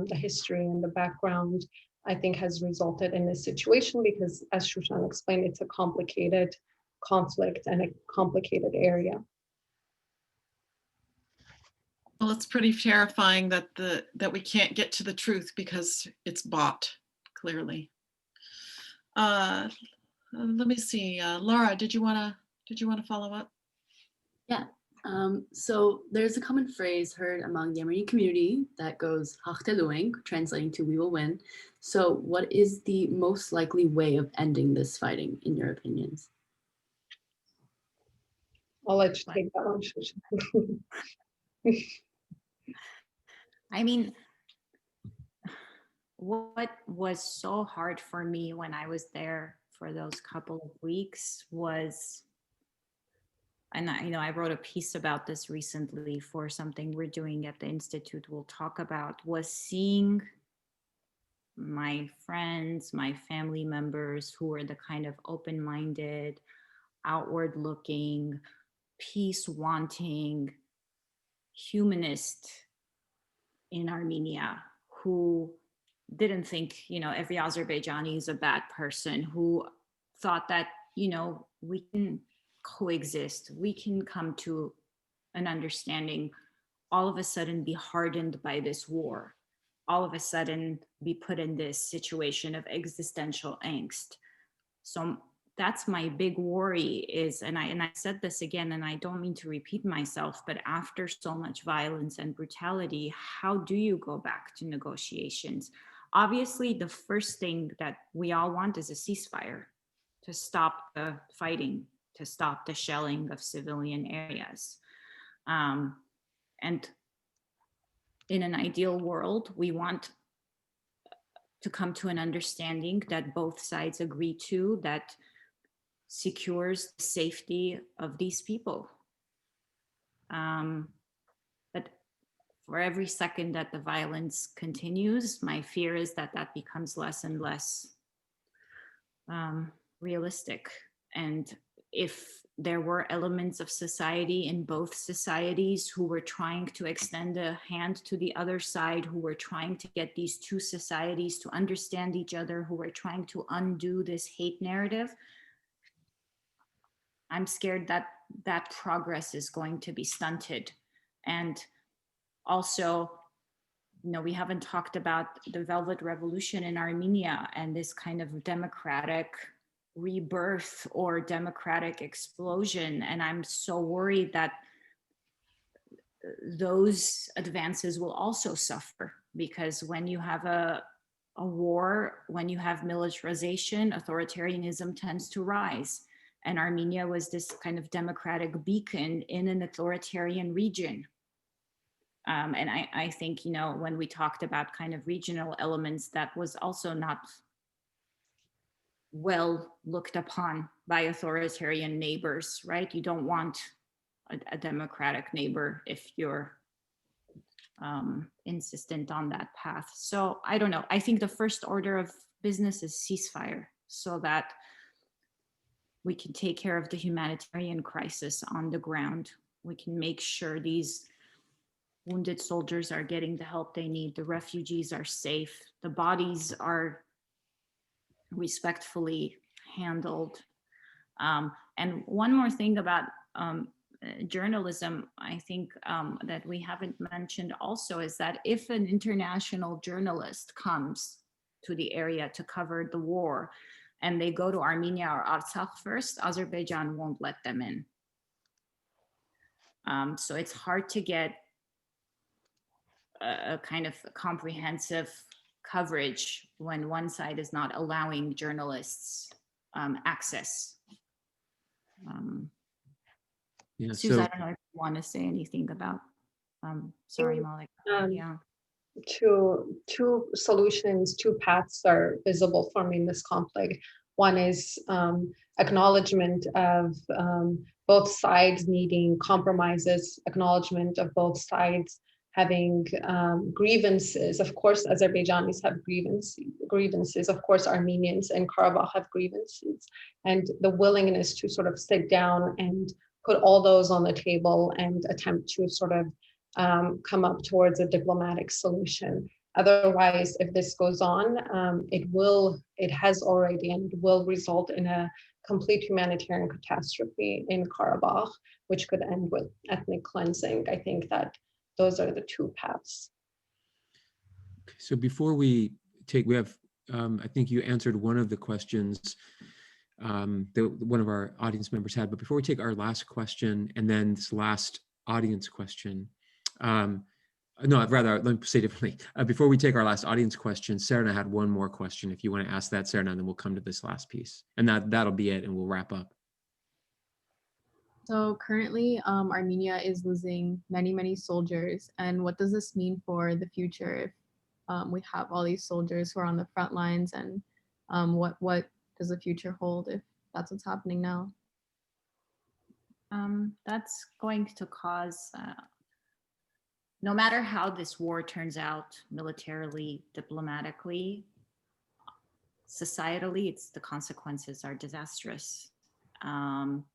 Speaker 4: the history and the background, I think has resulted in this situation because, as Shushan explained, it's a complicated conflict and a complicated area.
Speaker 1: Well, it's pretty terrifying that that we can't get to the truth because it's bought, clearly. Let me see, Laura, did you want to follow up?
Speaker 5: Yeah. So there's a common phrase heard among the Armenian community that goes "Hachtelueng," translating to "we will win." So what is the most likely way of ending this fighting, in your opinions?
Speaker 4: I'll let you take that one, Shushan.
Speaker 3: I mean, what was so hard for me when I was there for those couple of weeks was, and I wrote a piece about this recently for something we're doing at the Institute we'll talk about, was seeing my friends, my family members who were the kind of open-minded, outward-looking, peace-wanting, humanist in Armenia who didn't think, every Azerbaijani is a bad person, who thought that, we can coexist, we can come to an understanding, all of a sudden be hardened by this war, all of a sudden be put in this situation of existential angst. So that's my big worry is, and I said this again, and I don't mean to repeat myself, but after so much violence and brutality, how do you go back to negotiations? Obviously, the first thing that we all want is a ceasefire to stop the fighting, to stop the shelling of civilian areas. And in an ideal world, we want to come to an understanding that both sides agree to, that secures the safety of these people. But for every second that the violence continues, my fear is that that becomes less and less realistic. And if there were elements of society in both societies who were trying to extend a hand to the other side, who were trying to get these two societies to understand each other, who were trying to undo this hate narrative, I'm scared that that progress is going to be stunted. And also, we haven't talked about the Velvet Revolution in Armenia and this kind of democratic rebirth or democratic explosion. And I'm so worried that those advances will also suffer, because when you have a war, when you have militarization, authoritarianism tends to rise. And Armenia was this kind of democratic beacon in an authoritarian region. And I think, when we talked about kind of regional elements, that was also not well looked upon by authoritarian neighbors, right? You don't want a democratic neighbor if you're insistent on that path. So I don't know. I think the first order of business is ceasefire, so that we can take care of the humanitarian crisis on the ground. We can make sure these wounded soldiers are getting the help they need. The refugees are safe. The bodies are respectfully handled. And one more thing about journalism, I think that we haven't mentioned also, is that if an international journalist comes to the area to cover the war, and they go to Armenia or Artsakh first, Azerbaijan won't let them in. So it's hard to get a kind of comprehensive coverage when one side is not allowing journalists access.
Speaker 2: Yeah,
Speaker 3: Susan, I don't know if you want to say anything about, sorry, Malik. Yeah.
Speaker 4: Two solutions, two paths are visible for me in this conflict. One is acknowledgement of both sides needing compromises, acknowledgement of both sides having grievances. Of course, Azerbaijanis have grievances. Of course, Armenians and Karabakh have grievances. And the willingness to sort of sit down and put all those on the table and attempt to sort of come up towards a diplomatic solution. Otherwise, if this goes on, it has already and will result in a complete humanitarian catastrophe in Karabakh, which could end with ethnic cleansing. I think that those are the two paths.
Speaker 2: So before we have, I think you answered one of the questions that one of our audience members had, but before we take our last question and then this last audience question, no, rather, let me say differently. Before we take our last audience question, Serena had one more question. If you want to ask that, Serena, and then we'll come to this last piece. And that'll be it, and we'll wrap up.
Speaker 6: So currently, Armenia is losing many, many soldiers. And what does this mean for the future if we have all these soldiers who are on the front lines? And what does the future hold if that's what's happening now?
Speaker 3: That's going to cause, no matter how this war turns out, militarily, diplomatically, societally, the consequences are disastrous.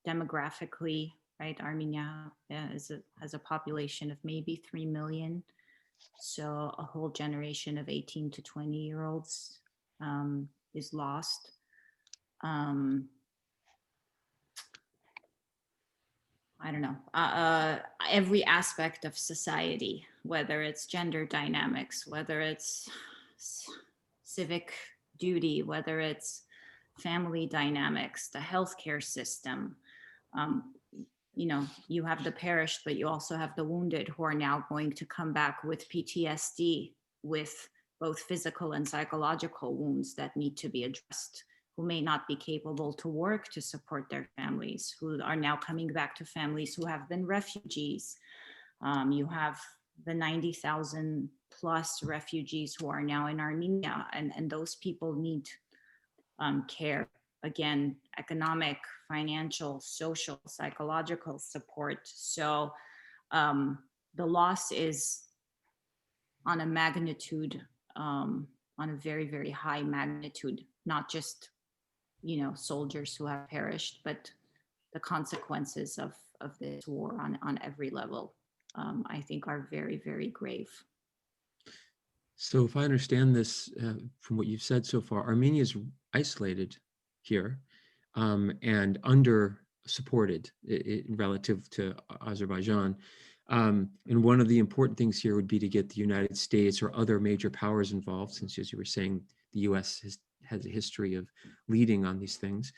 Speaker 3: Demographically, right, Armenia has a population of maybe 3 million. So a whole generation of 18 to 20-year-olds is lost. I don't know, every aspect of society, whether it's gender dynamics, whether it's civic duty, whether it's family dynamics, the healthcare system. You know, you have the perished, but you also have the wounded who are now going to come back with PTSD, with both physical and psychological wounds that need to be addressed, who may not be capable to work to support their families, who are now coming back to families who have been refugees. You have the 90,000 plus refugees who are now in Armenia, and those people need care, again, economic, financial, social, psychological support. So the loss is on a magnitude, on a very, very high magnitude, not just, you know, soldiers who have perished, but the consequences of this war on every level, I think are very, very grave.
Speaker 2: So if I understand this from what you've said so far, Armenia is isolated here and under supported relative to Azerbaijan. And one of the important things here would be to get the United States or other major powers involved, since, as you were saying, the US has a history of leading on these things.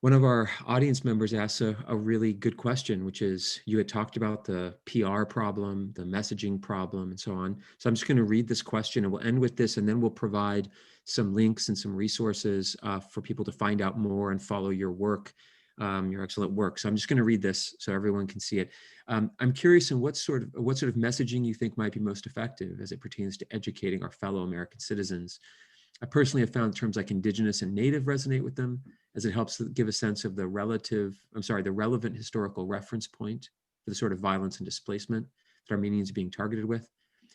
Speaker 2: One of our audience members asked a really good question, which is, you had talked about the PR problem, the messaging problem, and so on. So I'm just going to read this question and we'll end with this, and then we'll provide some links and some resources for people to find out more and follow your work, your excellent work. So I'm just going to read this so everyone can see it. I'm curious in what sort of messaging you think might be most effective as it pertains to educating our fellow American citizens. I personally have found terms like indigenous and native resonate with them, as it helps give a sense of the relevant historical reference point for the sort of violence and displacement that Armenians are being targeted with.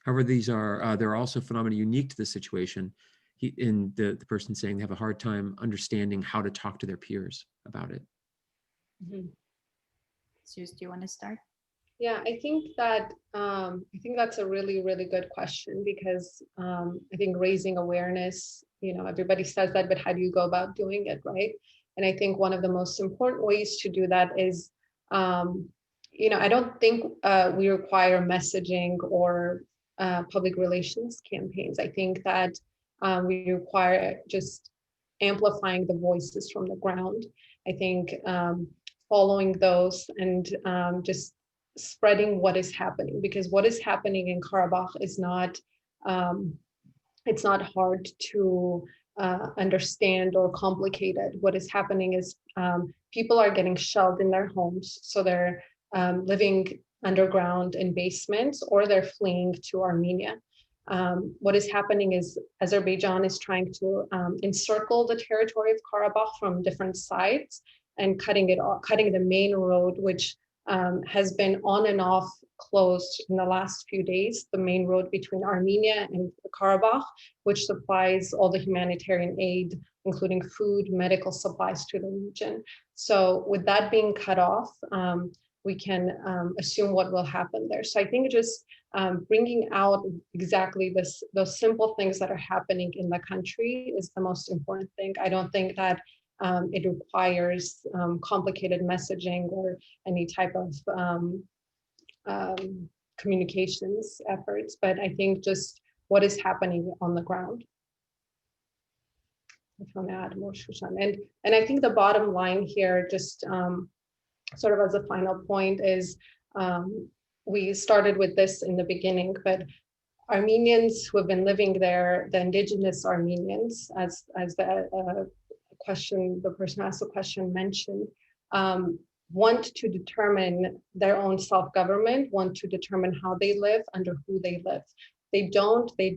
Speaker 2: However, there are also phenomena unique to this situation. The person saying they have a hard time understanding how to talk to their peers about it.
Speaker 3: Mm-hmm. Suze, do you want to start?
Speaker 4: Yeah, I think that's a really, really good question, because I think raising awareness, you know, everybody says that, but how do you go about doing it, right? And I think one of the most important ways to do that is, you know, I don't think we require messaging or public relations campaigns. I think that we require just amplifying the voices from the ground. I think following those and just spreading what is happening, because what is happening in Karabakh is not, it's not hard to understand or complicated. What is happening is people are getting shelled in their homes, so they're living underground in basements, or they're fleeing to Armenia. What is happening is Azerbaijan is trying to encircle the territory of Karabakh from different sides and cutting the main road, which has been on and off closed in the last few days the main road between Armenia and Karabakh, which supplies all the humanitarian aid, including food, medical supplies to the region. So with that being cut off, we can assume what will happen there. So I think just bringing out exactly those simple things that are happening in the country is the most important thing. I don't think that it requires complicated messaging or any type of communications efforts, but I think just what is happening on the ground. If you want to add more, Shushan. And I think the bottom line here, just sort of as a final point, is we started with this in the beginning, but Armenians who have been living there, the indigenous Armenians, as the question, the person asked the question mentioned, want to determine their own self-government, want to determine how they live, under who they live. They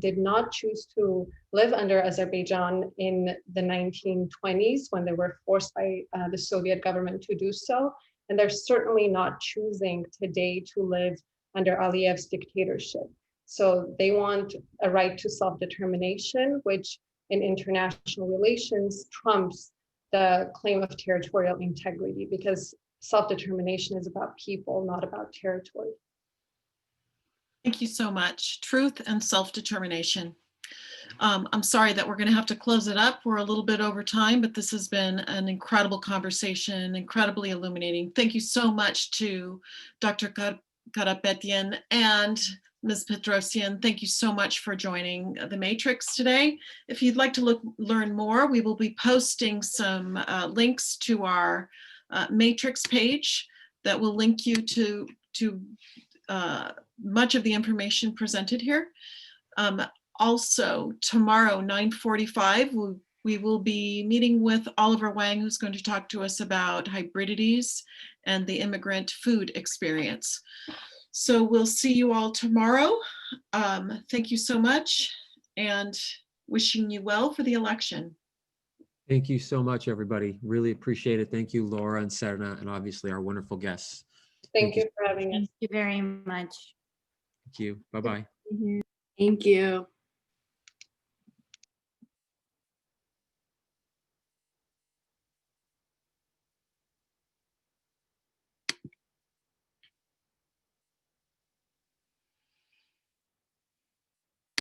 Speaker 4: did not choose to live under Azerbaijan in the 1920s when they were forced by the Soviet government to do so. And they're certainly not choosing today to live under Aliyev's dictatorship. So they want a right to self-determination, which in international relations trumps the claim of territorial integrity, because self-determination is about people, not about territory.
Speaker 1: Thank you so much. Truth and self-determination. I'm sorry that we're going to have to close it up. We're a little bit over time, but this has been an incredible conversation, incredibly illuminating. Thank you so much to Dr. Karapetian and Ms. Petrosian. Thank you so much for joining the Matrix today. If you'd like to learn more, we will be posting some links to our Matrix page that will link you to much of the information presented here. Also, tomorrow, 9:45, we will be meeting with Oliver Wang, who's going to talk to us about hybridities and the immigrant food experience. So we'll see you all tomorrow. Thank you so much, and wishing you well for the election.
Speaker 2: Thank you so much, everybody. Really appreciate it. Thank you, Laura and Serena, and obviously our wonderful guests.
Speaker 4: Thank you for having us.
Speaker 3: Thank you very much.
Speaker 2: Thank you. Bye-bye.
Speaker 5: Thank you.